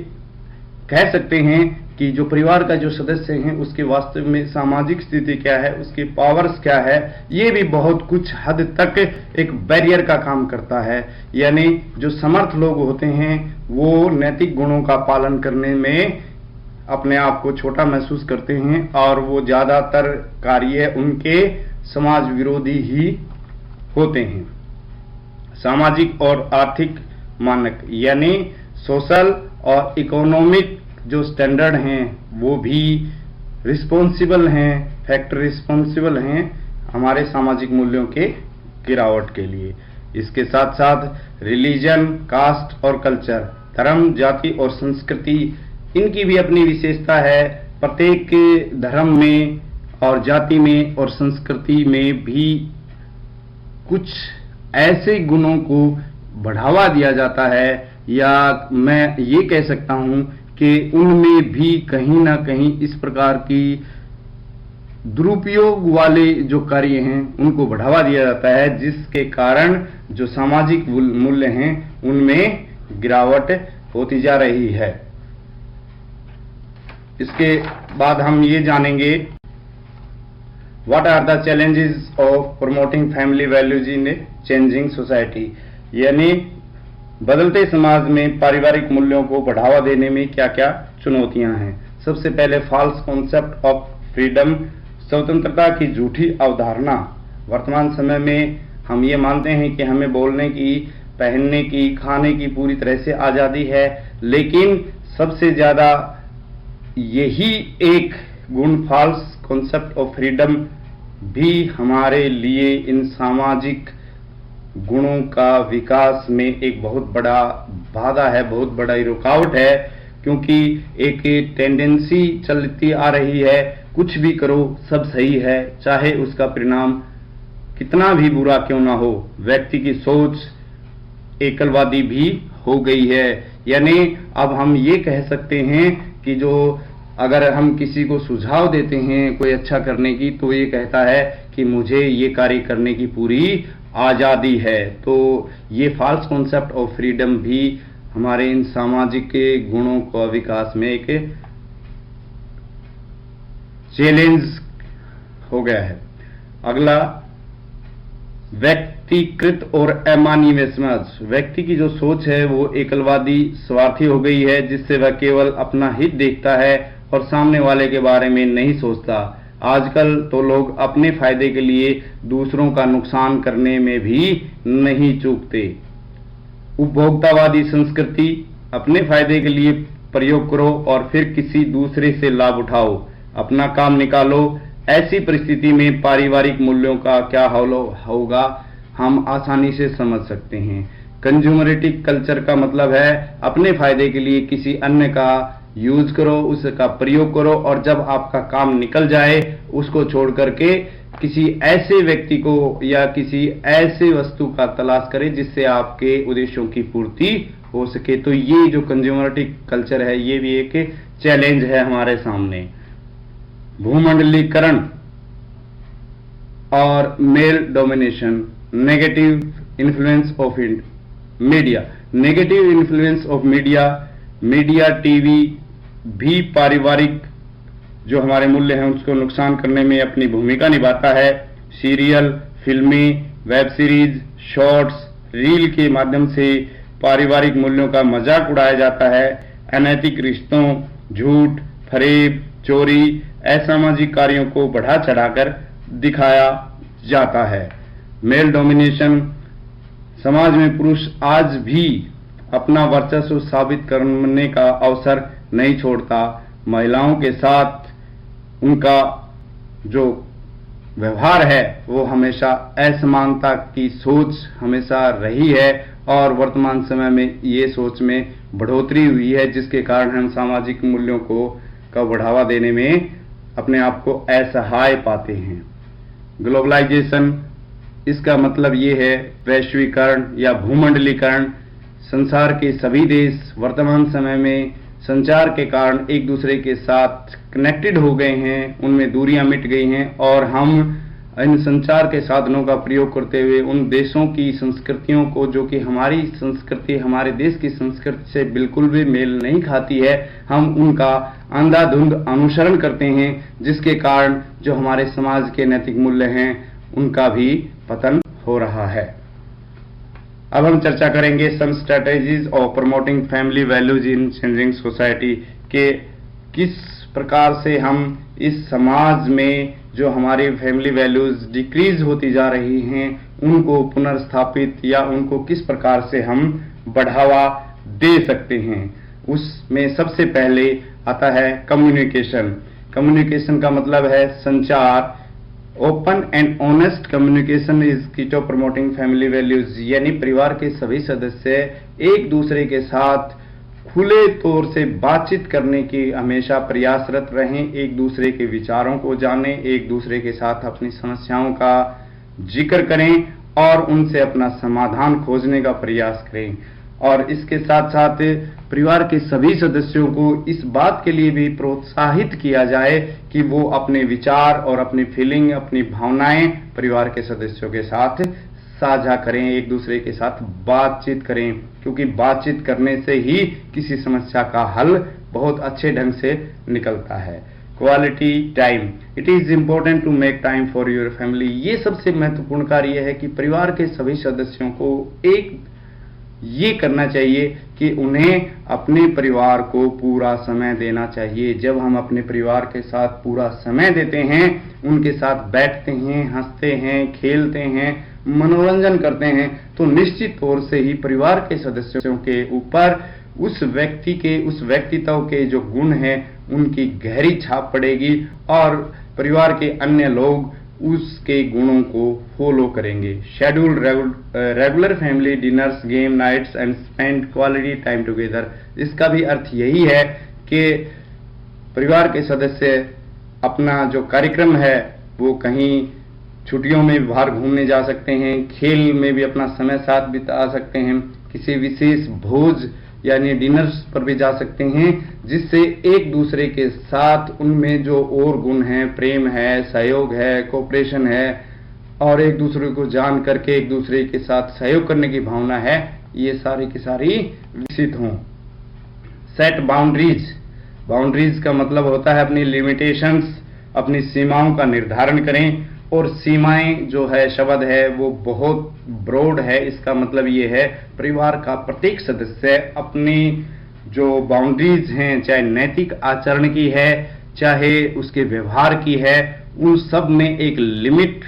कह सकते हैं कि जो परिवार का जो सदस्य हैं उसके वास्तव में सामाजिक स्थिति क्या है, उसके पावर्स क्या है, ये भी बहुत कुछ हद तक एक बैरियर का काम करता है। यानी जो समर्थ लोग होते हैं वो नैतिक गुणों का पालन करने में अपने आप को छोटा महसूस करते हैं और वो ज्यादातर कार्य उनके समाज विरोधी ही होते हैं। सामाजिक और आर्थिक मानक यानी सोशल और इकोनॉमिक जो स्टैंडर्ड हैं वो भी रिस्पॉन्सिबल हैं, फैक्टर रिस्पॉन्सिबल हैं हमारे सामाजिक मूल्यों के गिरावट के लिए। इसके साथ साथ रिलीजन, कास्ट और कल्चर, धर्म, जाति और संस्कृति, इनकी भी अपनी विशेषता है। प्रत्येक धर्म में और जाति में और संस्कृति में भी कुछ ऐसे गुणों को बढ़ावा दिया जाता है, या मैं ये कह सकता हूं कि उनमें भी कहीं ना कहीं इस प्रकार की दुरुपयोग वाले जो कार्य हैं उनको बढ़ावा दिया जाता है, जिसके कारण जो सामाजिक मूल्य हैं उनमें गिरावट होती जा रही है। इसके बाद हम ये जानेंगे what are the challenges of promoting family values in a changing society, यानी बदलते समाज में पारिवारिक मूल्यों को बढ़ावा देने में क्या क्या चुनौतियां हैं। सबसे पहले फॉल्स कॉन्सेप्ट ऑफ फ्रीडम, स्वतंत्रता की झूठी अवधारणा। वर्तमान समय में हम ये मानते हैं कि हमें बोलने की, पहनने की, खाने की पूरी तरह से आजादी है, लेकिन सबसे ज्यादा यही एक गुण, फॉल्स कॉन्सेप्ट ऑफ फ्रीडम, भी हमारे लिए इन सामाजिक गुणों का विकास में एक बहुत बड़ा बाधा है, बहुत बड़ा रुकावट है। क्योंकि एक टेंडेंसी चलती आ रही है, कुछ भी करो सब सही है, चाहे उसका परिणाम कितना भी बुरा क्यों ना हो। व्यक्ति की सोच एकलवादी भी हो गई है। यानी अब हम ये कह सकते हैं कि जो अगर हम किसी को सुझाव देते हैं कोई अच्छा करने की, तो ये कहता है कि मुझे ये कार्य करने की पूरी आज़ादी है। तो ये फॉल्स कॉन्सेप्ट ऑफ फ्रीडम भी हमारे इन सामाजिक के गुणों का विकास में एक चैलेंज हो गया है। अगला, व्यक्तिकृत और एमानिवेशंस। व्यक्ति की जो सोच है वो एकलवादी, स्वार्थी हो गई है, जिससे वह केवल अपना हित देखता है और सामने वाले के बारे में नहीं सोचता। आजकल तो लोग अपने फायदे के लिए दूसरों का नुकसान करने में भी नहीं चूकते। उपभोक्तावादी संस्कृति, अपने फायदे के लिए प्रयोग करो और फिर किसी दूसरे से लाभ उठाओ, अपना काम निकालो। ऐसी परिस्थिति में पारिवारिक मूल्यों का क्या हाल होगा हम आसानी से समझ सकते हैं। कंज्यूमरिटिक कल्चर का मतलब है अपने फायदे के लिए किसी अन्य का यूज करो, उसका प्रयोग करो, और जब आपका काम निकल जाए उसको छोड़ करके किसी ऐसे व्यक्ति को या किसी ऐसे वस्तु का तलाश करें जिससे आपके उद्देश्यों की पूर्ति हो सके। तो ये जो कंज्यूमरिटिक कल्चर है ये भी एक चैलेंज है हमारे सामने। भूमंडलीकरण और male domination, negative influence of media. Negative influence of media TV भी पारिवारिक जो हमारे मूल्य हैं उसको नुकसान करने में अपनी भूमिका निभाता है। सीरियल, फिल्में, वेब सीरीज, शॉर्ट्स, रील के माध्यम से पारिवारिक मूल्यों का मजाक उड़ाया जाता है। अनैतिक रिश्तों, झूठ, फरेब, चोरी, असामाजिक कार्यों को बढ़ा चढ़ाकर दिखाया जाता है। मेल डोमिनेशन, समाज में पुरुष आज भी अपना वर्चस्व साबित करने का अवसर नहीं छोड़ता। महिलाओं के साथ उनका जो व्यवहार है वो हमेशा असमानता की सोच हमेशा रही है और वर्तमान समय में ये सोच में बढ़ोतरी हुई है, जिसके कारण हम सामाजिक मूल्यों का बढ़ावा देने में अपने आप को असहाय पाते हैं। ग्लोबलाइजेशन, इसका मतलब ये है वैश्वीकरण या भूमंडलीकरण। संसार के सभी देश वर्तमान समय में संचार के कारण एक दूसरे के साथ कनेक्टेड हो गए हैं, उनमें दूरियां मिट गई हैं और हम इन संचार के साधनों का प्रयोग करते हुए उन देशों की संस्कृतियों को, जो कि हमारी संस्कृति हमारे देश की संस्कृति से बिल्कुल भी मेल नहीं खाती है, हम उनका अंधाधुंध अनुसरण करते हैं, जिसके कारण जो हमारे समाज के नैतिक मूल्य हैं उनका भी पतन हो रहा है। अब हम चर्चा करेंगे some strategies of promoting family values in changing society के किस प्रकार से हम इस समाज में जो हमारी फैमिली वैल्यूज डिक्रीज होती जा रही हैं उनको पुनर्स्थापित या उनको किस प्रकार से हम बढ़ावा दे सकते हैं। उसमें सबसे पहले आता है कम्युनिकेशन। कम्युनिकेशन का मतलब है संचार। Open and honest communication is की टू प्रमोटिंग फैमिली वैल्यूज, यानी परिवार के सभी सदस्य एक दूसरे के साथ खुले तौर से बातचीत करने की हमेशा प्रयासरत रहें, एक दूसरे के विचारों को जानें, एक दूसरे के साथ अपनी समस्याओं का जिक्र करें और उनसे अपना समाधान खोजने का प्रयास करें। और इसके साथ साथ परिवार के सभी सदस्यों को इस बात के लिए भी प्रोत्साहित किया जाए कि वो अपने विचार और अपनी फीलिंग, अपनी भावनाएं परिवार के सदस्यों के साथ साझा करें, एक दूसरे के साथ बातचीत करें, क्योंकि बातचीत करने से ही किसी समस्या का हल बहुत अच्छे ढंग से निकलता है। Quality time, it is important to make time for your family. ये सबसे महत्वपूर्ण कार्य है कि परिवार के सभी सदस्यों को ये करना चाहिए कि उन्हें अपने परिवार को पूरा समय देना चाहिए। जब हम अपने परिवार के साथ पूरा समय देते हैं, उनके साथ बैठते हैं, हंसते हैं, खेलते हैं, मनोरंजन करते हैं, तो निश्चित तौर से ही परिवार के सदस्यों के ऊपर उस व्यक्तित्व के जो गुण हैं उनकी गहरी छाप पड़ेगी और परिवार के अन्य लोग उसके गुणों को फॉलो करेंगे। Schedule regular family dinners, game nights and spend quality time together. इसका भी अर्थ यही है कि परिवार के सदस्य अपना जो कार्यक्रम है वो कहीं छुट्टियों में बाहर घूमने जा सकते हैं, खेल में भी अपना समय साथ बिता सकते हैं, किसी विशेष भोज यानी डिनर्स पर भी जा सकते हैं, जिससे एक दूसरे के साथ उनमें जो और गुण हैं, प्रेम है, सहयोग है, कोऑपरेशन है और एक दूसरे को जान करके एक दूसरे के साथ सहयोग करने की भावना है, ये सारी की सारी विकसित हों। Set boundaries. बाउंड्रीज का मतलब होता है अपनी लिमिटेशंस, अपनी सीमाओं का निर्धारण करें। और सीमाएं जो है शब्द है वो बहुत ब्रॉड है। इसका मतलब ये है परिवार का प्रत्येक सदस्य अपनी जो बाउंड्रीज हैं, चाहे नैतिक आचरण की है, चाहे उसके व्यवहार की है, उन सब में एक लिमिट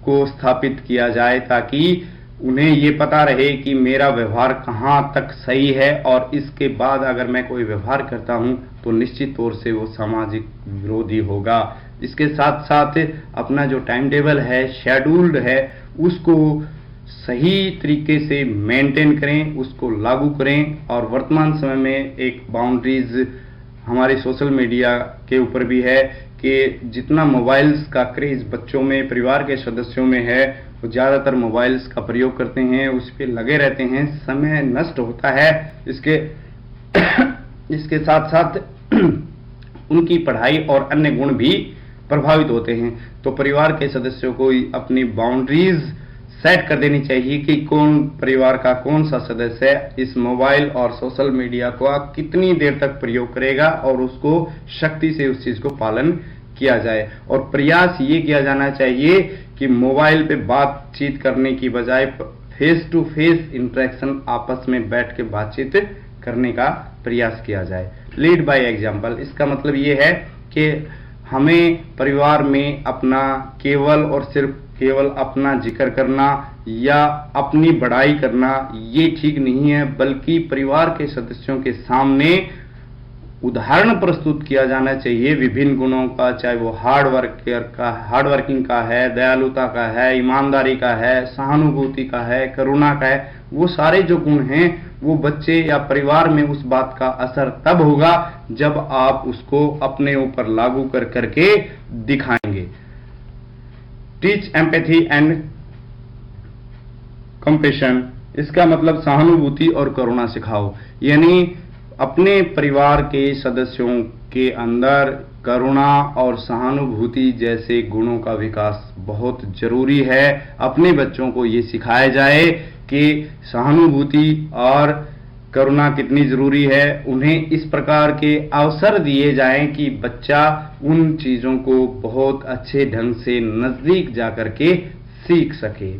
को स्थापित किया जाए, ताकि उन्हें ये पता रहे कि मेरा व्यवहार कहाँ तक सही है और इसके बाद अगर मैं कोई व्यवहार करता हूं तो निश्चित तौर से वो सामाजिक विरोधी होगा। इसके साथ साथ अपना जो टाइम टेबल है, शेड्यूल्ड है, उसको सही तरीके से मेंटेन करें, उसको लागू करें। और वर्तमान समय में एक बाउंड्रीज हमारे सोशल मीडिया के ऊपर भी है कि जितना मोबाइल्स का क्रेज बच्चों में, परिवार के सदस्यों में है, वो ज़्यादातर मोबाइल्स का प्रयोग करते हैं, उस पर लगे रहते हैं, समय नष्ट होता है। इसके साथ साथ उनकी पढ़ाई और अन्य गुण भी प्रभावित होते हैं। तो परिवार के सदस्यों को अपनी बाउंड्रीज सेट कर देनी चाहिए कि कौन परिवार का कौन सा सदस्य इस मोबाइल और सोशल मीडिया को कितनी देर तक प्रयोग करेगा और उसको सख्ती से उस चीज को पालन किया जाए। और प्रयास ये किया जाना चाहिए कि मोबाइल पे बातचीत करने की बजाय फेस टू फेस इंटरेक्शन, आपस में बैठ के बातचीत करने का प्रयास किया जाए। Lead by example. इसका मतलब ये है कि हमें परिवार में अपना केवल और सिर्फ केवल अपना जिक्र करना या अपनी बड़ाई करना ये ठीक नहीं है, बल्कि परिवार के सदस्यों के सामने उदाहरण प्रस्तुत किया जाना चाहिए विभिन्न गुणों का, चाहे वो हार्ड वर्किंग का है, दयालुता का है, ईमानदारी का है, सहानुभूति का है, करुणा का है। वो सारे जो गुण हैं वो बच्चे या परिवार में उस बात का असर तब होगा जब आप उसको अपने ऊपर लागू कर करके दिखाएंगे। Teach empathy and compassion. इसका मतलब सहानुभूति और करुणा सिखाओ, यानी अपने परिवार के सदस्यों के अंदर करुणा और सहानुभूति जैसे गुणों का विकास बहुत जरूरी है। अपने बच्चों को ये सिखाया जाए कि सहानुभूति और करुणा कितनी जरूरी है। उन्हें इस प्रकार के अवसर दिए जाएं कि बच्चा उन चीजों को बहुत अच्छे ढंग से नजदीक जाकर के सीख सके।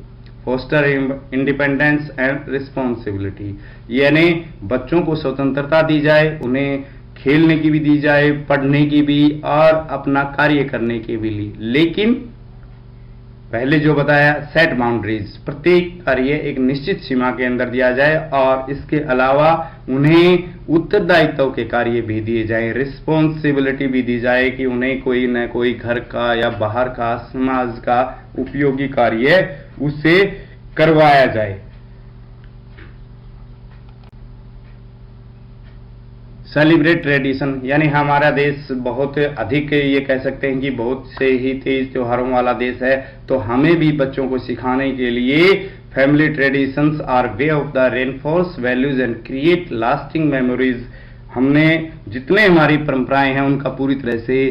फोस्टर इंडिपेंडेंस एंड रिस्पॉन्सिबिलिटी, यानी बच्चों को स्वतंत्रता दी जाए, उन्हें खेलने की भी दी जाए, पढ़ने की भी और अपना कार्य करने की भी। लेकिन पहले जो बताया, सेट बाउंड्रीज, प्रत्येक कार्य एक निश्चित सीमा के अंदर दिया जाए और इसके अलावा उन्हें उत्तरदायित्व के कार्य भी दिए जाए, रिस्पॉन्सिबिलिटी भी दी जाए कि उन्हें कोई न कोई घर का या बाहर का, समाज का उपयोगी कार्य उससे करवाया जाए। सेलिब्रेट ट्रेडिशन, यानी हमारा देश बहुत अधिक, ये कह सकते हैं कि बहुत से ही तेज त्योहारों वाला देश है, तो हमें भी बच्चों को सिखाने के लिए family traditions are way of the reinforce values and create lasting memories. हमने जितने हमारी परंपराएं हैं उनका पूरी तरह से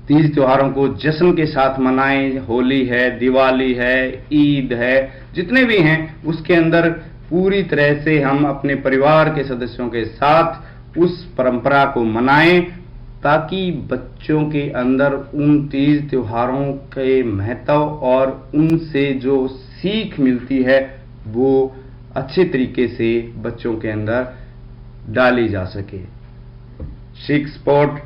तीज त्योहारों को जश्न के साथ मनाएं। होली है, दिवाली है, ईद है, जितने भी हैं उसके अंदर पूरी तरह से हम अपने परिवार के सदस्यों के साथ उस परंपरा को मनाएं, ताकि बच्चों के अंदर उन तीज त्योहारों के महत्व और उनसे जो सीख मिलती है वो अच्छे तरीके से बच्चों के अंदर डाली जा सके। सीक सपोर्ट,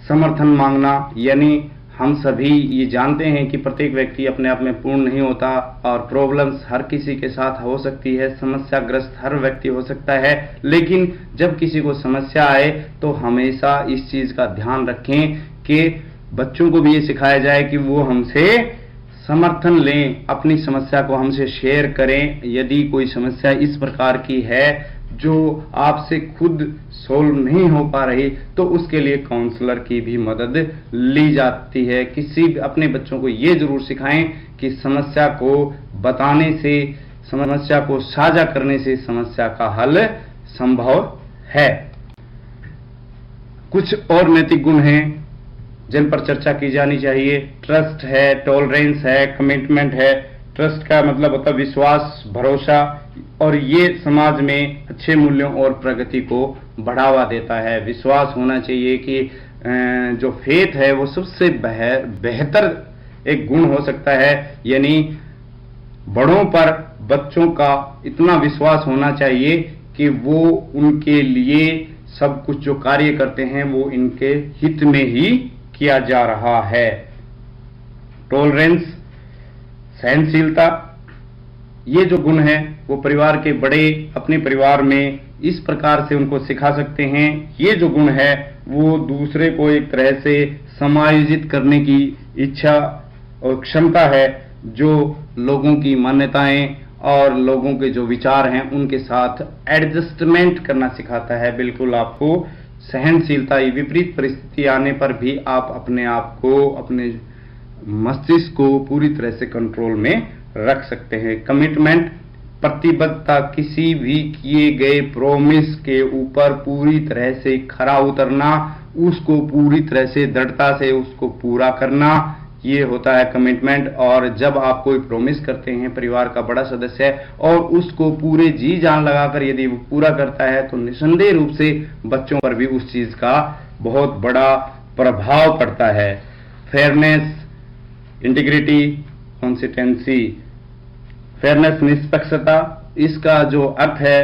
समर्थन मांगना, यानी हम सभी ये जानते हैं कि प्रत्येक व्यक्ति अपने आप में पूर्ण नहीं होता और प्रॉब्लम्स हर किसी के साथ हो सकती है, समस्याग्रस्त हर व्यक्ति हो सकता है। लेकिन जब किसी को समस्या आए तो हमेशा इस चीज का ध्यान रखें कि बच्चों को भी ये सिखाया जाए कि वो हमसे समर्थन लें, अपनी समस्या को हमसे शेयर करें। यदि कोई समस्या इस प्रकार की है जो आपसे खुद सोल्व नहीं हो पा रही तो उसके लिए काउंसलर की भी मदद ली जाती है। अपने बच्चों को ये जरूर सिखाएं कि समस्या को बताने से, समस्या को साझा करने से समस्या का हल संभव है। कुछ और नैतिक गुण हैं जिन पर चर्चा की जानी चाहिए। ट्रस्ट है, टॉलरेंस है, कमिटमेंट है। ट्रस्ट का मतलब होता है विश्वास, भरोसा, और ये समाज में अच्छे मूल्यों और प्रगति को बढ़ावा देता है। विश्वास होना चाहिए कि जो फेथ है वो सबसे बेहतर एक गुण हो सकता है, यानी बड़ों पर बच्चों का इतना विश्वास होना चाहिए कि वो उनके लिए सब कुछ जो कार्य करते हैं वो इनके हित में ही किया जा रहा है। टॉलरेंस, सहनशीलता, ये जो गुण है वो परिवार के बड़े अपने परिवार में इस प्रकार से उनको सिखा सकते हैं। ये जो गुण है वो दूसरे को एक तरह से समायोजित करने की इच्छा और क्षमता है, जो लोगों की मान्यताएं और लोगों के जो विचार हैं उनके साथ एडजस्टमेंट करना सिखाता है। बिल्कुल आपको सहनशीलता, विपरीत परिस्थिति आने पर भी आप अपने आप को, अपने मस्तिष्क को पूरी तरह से कंट्रोल में रख सकते हैं। कमिटमेंट, प्रतिबद्धता, किसी भी किए गए प्रॉमिस के ऊपर पूरी तरह से खरा उतरना, उसको पूरी तरह से दृढ़ता से उसको पूरा करना, ये होता है कमिटमेंट। और जब आप कोई प्रॉमिस करते हैं, परिवार का बड़ा सदस्य है और उसको पूरे जी जान लगाकर यदि वो पूरा करता है तो निसंदेह रूप से बच्चों पर भी उस चीज का बहुत बड़ा प्रभाव पड़ता है। Fairness, integrity, consistency. फेयरनेस, निष्पक्षता, इसका जो अर्थ है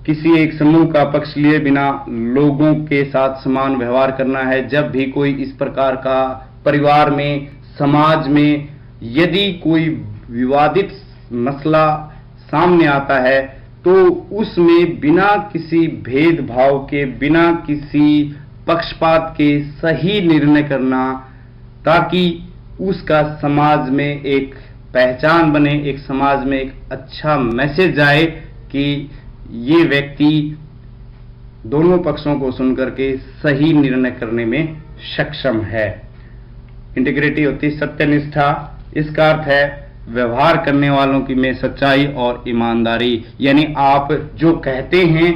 किसी एक समूह का पक्ष लिए बिना लोगों के साथ समान व्यवहार करना है। जब भी कोई इस प्रकार का परिवार में, समाज में यदि कोई विवादित मसला सामने आता है तो उसमें बिना किसी भेदभाव के, बिना किसी पक्षपात के सही निर्णय करना, ताकि उसका समाज में एक पहचान बने, एक समाज में एक अच्छा मैसेज आए कि ये व्यक्ति दोनों पक्षों को सुनकर के सही निर्णय करने में सक्षम है। इंटीग्रिटी होती सत्यनिष्ठा। इसका अर्थ है व्यवहार करने वालों की में सच्चाई और ईमानदारी, यानी आप जो कहते हैं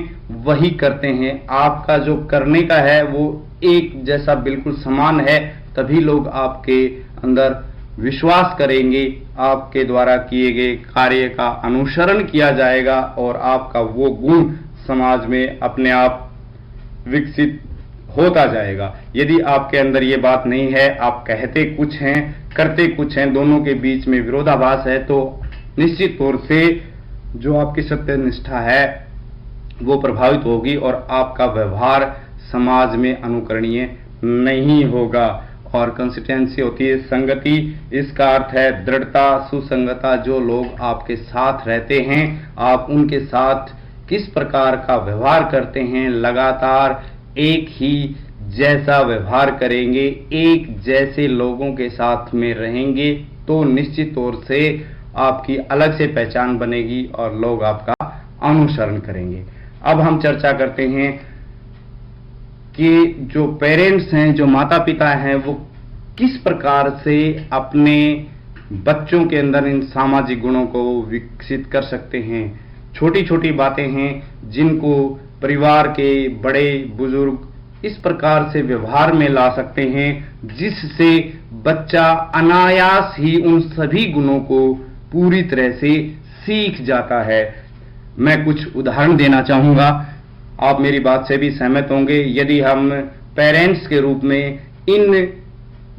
वही करते हैं। आपका जो करने का है वो एक जैसा बिल्कुल समान है, तभी लोग आपके अंदर विश्वास करेंगे, आपके द्वारा किए गए कार्य का अनुसरण किया जाएगा और आपका वो गुण समाज में अपने आप विकसित होता जाएगा। यदि आपके अंदर ये बात नहीं है, आप कहते कुछ हैं, करते कुछ हैं, दोनों के बीच में विरोधाभास है, तो निश्चित तौर से जो आपकी सत्यनिष्ठा है वो प्रभावित होगी और आपका व्यवहार समाज में अनुकरणीय नहीं होगा। और कंसिस्टेंसी होती है संगति। इसका अर्थ है दृढ़ता, सुसंगता। जो लोग आपके साथ रहते हैं, आप उनके साथ किस प्रकार का व्यवहार करते हैं, लगातार एक ही जैसा व्यवहार करेंगे, एक जैसे लोगों के साथ में रहेंगे, तो निश्चित तौर से आपकी अलग से पहचान बनेगी और लोग आपका अनुसरण करेंगे। अब हम चर्चा करते हैं कि जो पेरेंट्स हैं, जो माता पिता हैं, वो किस प्रकार से अपने बच्चों के अंदर इन सामाजिक गुणों को विकसित कर सकते हैं। छोटी छोटी बातें हैं जिनको परिवार के बड़े बुजुर्ग इस प्रकार से व्यवहार में ला सकते हैं जिससे बच्चा अनायास ही उन सभी गुणों को पूरी तरह से सीख जाता है। मैं कुछ उदाहरण देना चाहूंगा, आप मेरी बात से भी सहमत होंगे। यदि हम पेरेंट्स के रूप में इन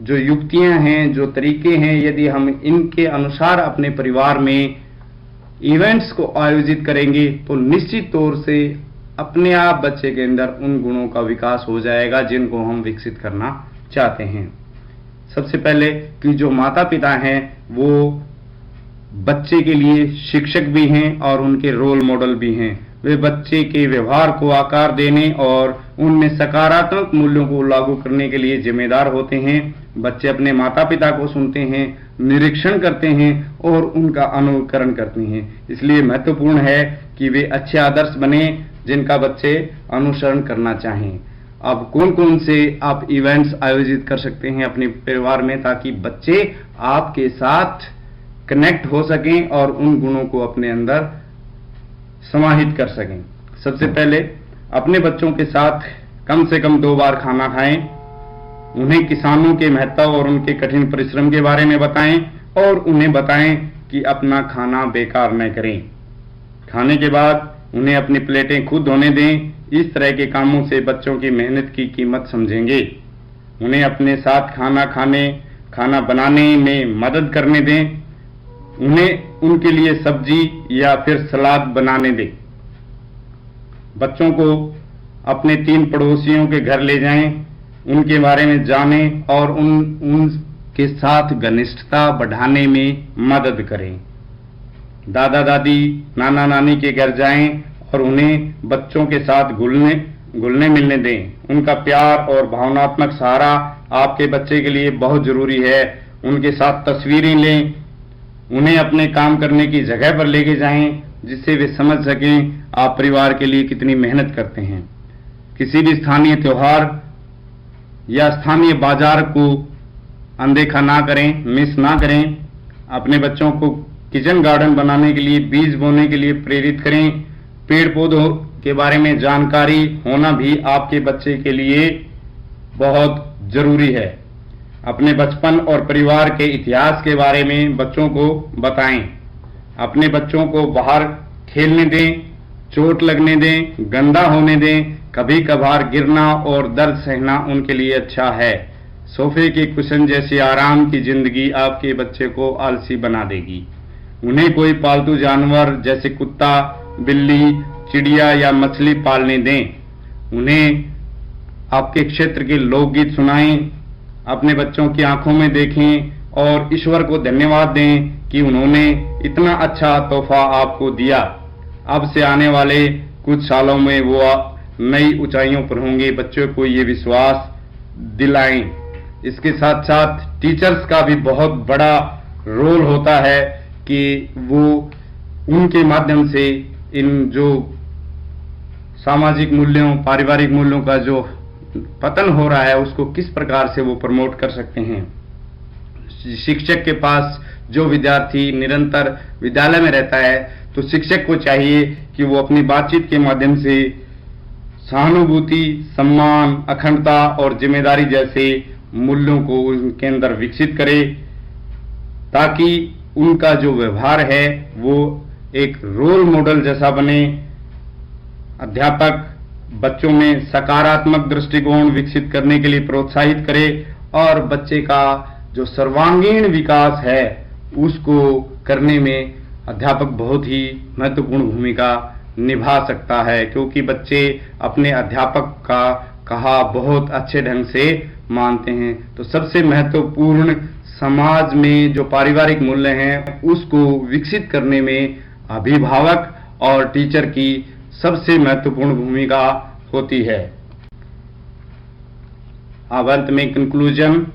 जो युक्तियां हैं, जो तरीके हैं, यदि हम इनके अनुसार अपने परिवार में इवेंट्स को आयोजित करेंगे तो निश्चित तौर से अपने आप बच्चे के अंदर उन गुणों का विकास हो जाएगा जिनको हम विकसित करना चाहते हैं। सबसे पहले कि जो माता पिता हैं वो बच्चे के लिए शिक्षक भी हैं और उनके रोल मॉडल भी हैं। वे बच्चे के व्यवहार को आकार देने और उनमें सकारात्मक मूल्यों को लागू करने के लिए जिम्मेदार होते हैं। बच्चे अपने माता पिता को सुनते हैं, निरीक्षण करते हैं और उनका अनुकरण करते हैं। इसलिए महत्वपूर्ण है कि वे अच्छे आदर्श बने जिनका बच्चे अनुसरण करना चाहें। अब कौन कौन से आप इवेंट्स आयोजित कर सकते हैं अपने परिवार में ताकि बच्चे आपके साथ कनेक्ट हो सकें और उन गुणों को अपने अंदर समाहित कर सकें। सबसे पहले अपने बच्चों के साथ कम से कम 2 बार खाना खाएं, उन्हें किसानों के महत्व और उनके कठिन परिश्रम के बारे में बताएं और उन्हें बताएं कि अपना खाना बेकार न करें। खाने के बाद उन्हें अपनी प्लेटें खुद धोने दें। इस तरह के कामों से बच्चों की मेहनत की कीमत समझेंगे। उन्हें अपने साथ खाना बनाने में मदद करने दें। उन्हें उनके लिए सब्जी या फिर सलाद बनाने दें। बच्चों को अपने 3 पड़ोसियों के घर ले जाएं, उनके बारे में जानें और उनके साथ घनिष्ठता बढ़ाने में मदद करें। दादा दादी, नाना नानी के घर जाएं और उन्हें बच्चों के साथ घुलने मिलने दें। उनका प्यार और भावनात्मक सहारा आपके बच्चे के लिए बहुत जरूरी है। उनके साथ तस्वीरें लें, उन्हें अपने काम करने की जगह पर लेके जाएं, जिससे वे समझ सकें आप परिवार के लिए कितनी मेहनत करते हैं। किसी भी स्थानीय त्योहार या स्थानीय बाजार को अनदेखा ना करें, मिस ना करें। अपने बच्चों को किचन गार्डन बनाने के लिए, बीज बोने के लिए प्रेरित करें। पेड़ पौधों के बारे में जानकारी होना भी आपके बच्चे के लिए बहुत जरूरी है। अपने बचपन और परिवार के इतिहास के बारे में बच्चों को बताएं। अपने बच्चों को बाहर खेलने दें, चोट लगने दें, गंदा होने दें। कभी कभार गिरना और दर्द सहना उनके लिए अच्छा है। सोफे के कुशन जैसी आराम की जिंदगी आपके बच्चे को आलसी बना देगी। उन्हें कोई पालतू जानवर जैसे कुत्ता, बिल्ली, चिड़िया या मछली पालने दें। उन्हें आपके क्षेत्र के लोकगीत सुनाएं। अपने बच्चों की आंखों में देखें और ईश्वर को धन्यवाद दें कि उन्होंने इतना अच्छा तोहफा आपको दिया। अब से आने वाले कुछ सालों में वो नई ऊंचाइयों पर होंगे। बच्चों को ये विश्वास दिलाएं। इसके साथ साथ टीचर्स का भी बहुत बड़ा रोल होता है कि वो उनके माध्यम से इन जो सामाजिक मूल्यों, पारिवारिक मूल्यों का जो पतन हो रहा है उसको किस प्रकार से वो प्रमोट कर सकते हैं। शिक्षक के पास जो विद्यार्थी निरंतर विद्यालय में रहता है तो शिक्षक को चाहिए कि वो अपनी बातचीत के माध्यम से सहानुभूति, सम्मान, अखंडता और जिम्मेदारी जैसे मूल्यों को उनके अंदर विकसित करे, ताकि उनका जो व्यवहार है वो एक रोल मॉडल जैसा बने। अध्यापक बच्चों में सकारात्मक दृष्टिकोण विकसित करने के लिए प्रोत्साहित करे और बच्चे का जो सर्वांगीण विकास है उसको करने में अध्यापक बहुत ही महत्वपूर्ण भूमिका निभा सकता है, क्योंकि बच्चे अपने अध्यापक का कहा बहुत अच्छे ढंग से मानते हैं। तो सबसे महत्वपूर्ण समाज में जो पारिवारिक मूल्य हैं उसको विकसित करने में अभिभावक और टीचर की सबसे महत्वपूर्ण भूमिका होती है। अब अंत में कंक्लूजन,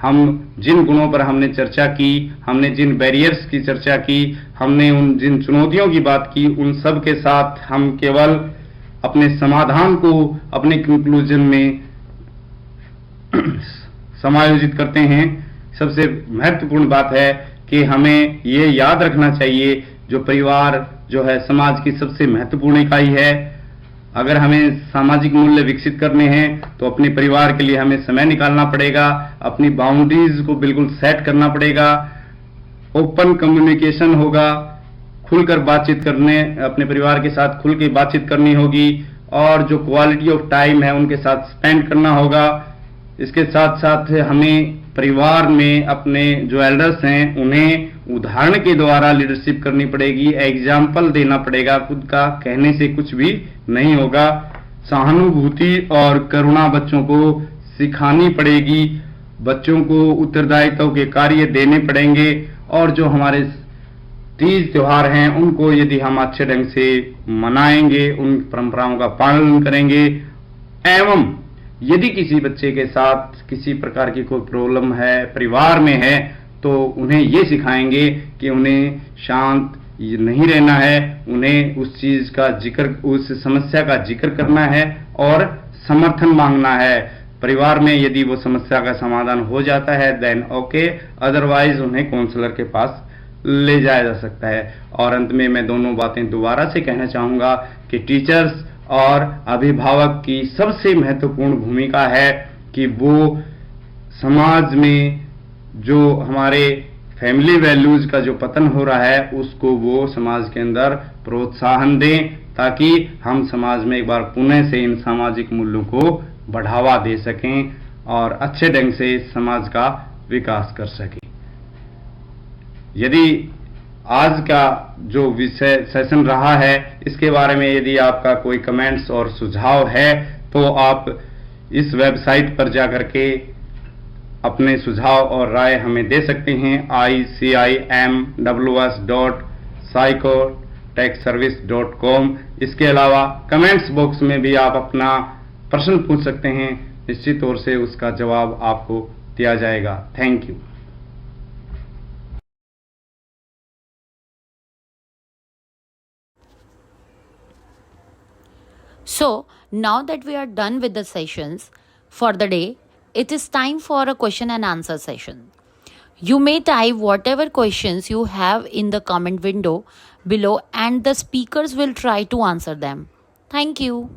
हम जिन गुणों पर हमने चर्चा की, हमने जिन बैरियर्स की चर्चा की, हमने उन जिन चुनौतियों की बात की, उन सब के साथ हम केवल अपने समाधान को अपने कंक्लूजन में समायोजित करते हैं। सबसे महत्वपूर्ण बात है कि हमें ये याद रखना चाहिए जो परिवार जो है समाज की सबसे महत्वपूर्ण इकाई है। अगर हमें सामाजिक मूल्य विकसित करने हैं तो अपने परिवार के लिए हमें समय निकालना पड़ेगा, अपनी बाउंड्रीज को बिल्कुल सेट करना पड़ेगा, ओपन कम्युनिकेशन होगा, खुलकर बातचीत करने, अपने परिवार के साथ खुल के बातचीत करनी होगी और जो क्वालिटी ऑफ टाइम है उनके साथ स्पेंड करना होगा। इसके साथ साथ हमें परिवार में अपने जो एल्डर्स हैं उन्हें उदाहरण के द्वारा लीडरशिप करनी पड़ेगी, एग्जाम्पल देना पड़ेगा। खुद का कहने से कुछ भी नहीं होगा। सहानुभूति और करुणा बच्चों को सिखानी पड़ेगी, बच्चों को उत्तरदायित्व के कार्य देने पड़ेंगे और जो हमारे तीज त्योहार हैं उनको यदि हम अच्छे ढंग से मनाएंगे, उन परंपराओं का पालन करेंगे एवं यदि किसी बच्चे के साथ किसी प्रकार की कोई प्रॉब्लम है, परिवार में है, तो उन्हें ये सिखाएंगे कि उन्हें शांत नहीं रहना है, उन्हें उस चीज का जिक्र, उस समस्या का जिक्र करना है और समर्थन मांगना है। परिवार में यदि वो समस्या का समाधान हो जाता है देन ओके, अदरवाइज उन्हें काउंसलर के पास ले जाया जा सकता है। और अंत में मैं दोनों बातें दोबारा से कहना चाहूँगा कि टीचर्स और अभिभावक की सबसे महत्वपूर्ण भूमिका है कि वो समाज में जो हमारे फैमिली वैल्यूज का जो पतन हो रहा है उसको वो समाज के अंदर प्रोत्साहन दें, ताकि हम समाज में एक बार पुनः से इन सामाजिक मूल्यों को बढ़ावा दे सकें और अच्छे ढंग से समाज का विकास कर सकें। यदि आज का जो विषय सेशन रहा है इसके बारे में यदि आपका कोई कमेंट्स और सुझाव है तो आप इस वेबसाइट पर जाकर के अपने सुझाव और राय हमें दे सकते हैं ICIMWS.psychotechservice.com। इसके अलावा कमेंट्स बॉक्स में भी आप अपना प्रश्न पूछ सकते हैं, निश्चित तौर से उसका जवाब आपको दिया जाएगा। Thank you. So, now that we are done with the sessions for the day, it is time for a question and answer session. You may type whatever questions you have in the comment window below and the speakers will try to answer them. Thank you.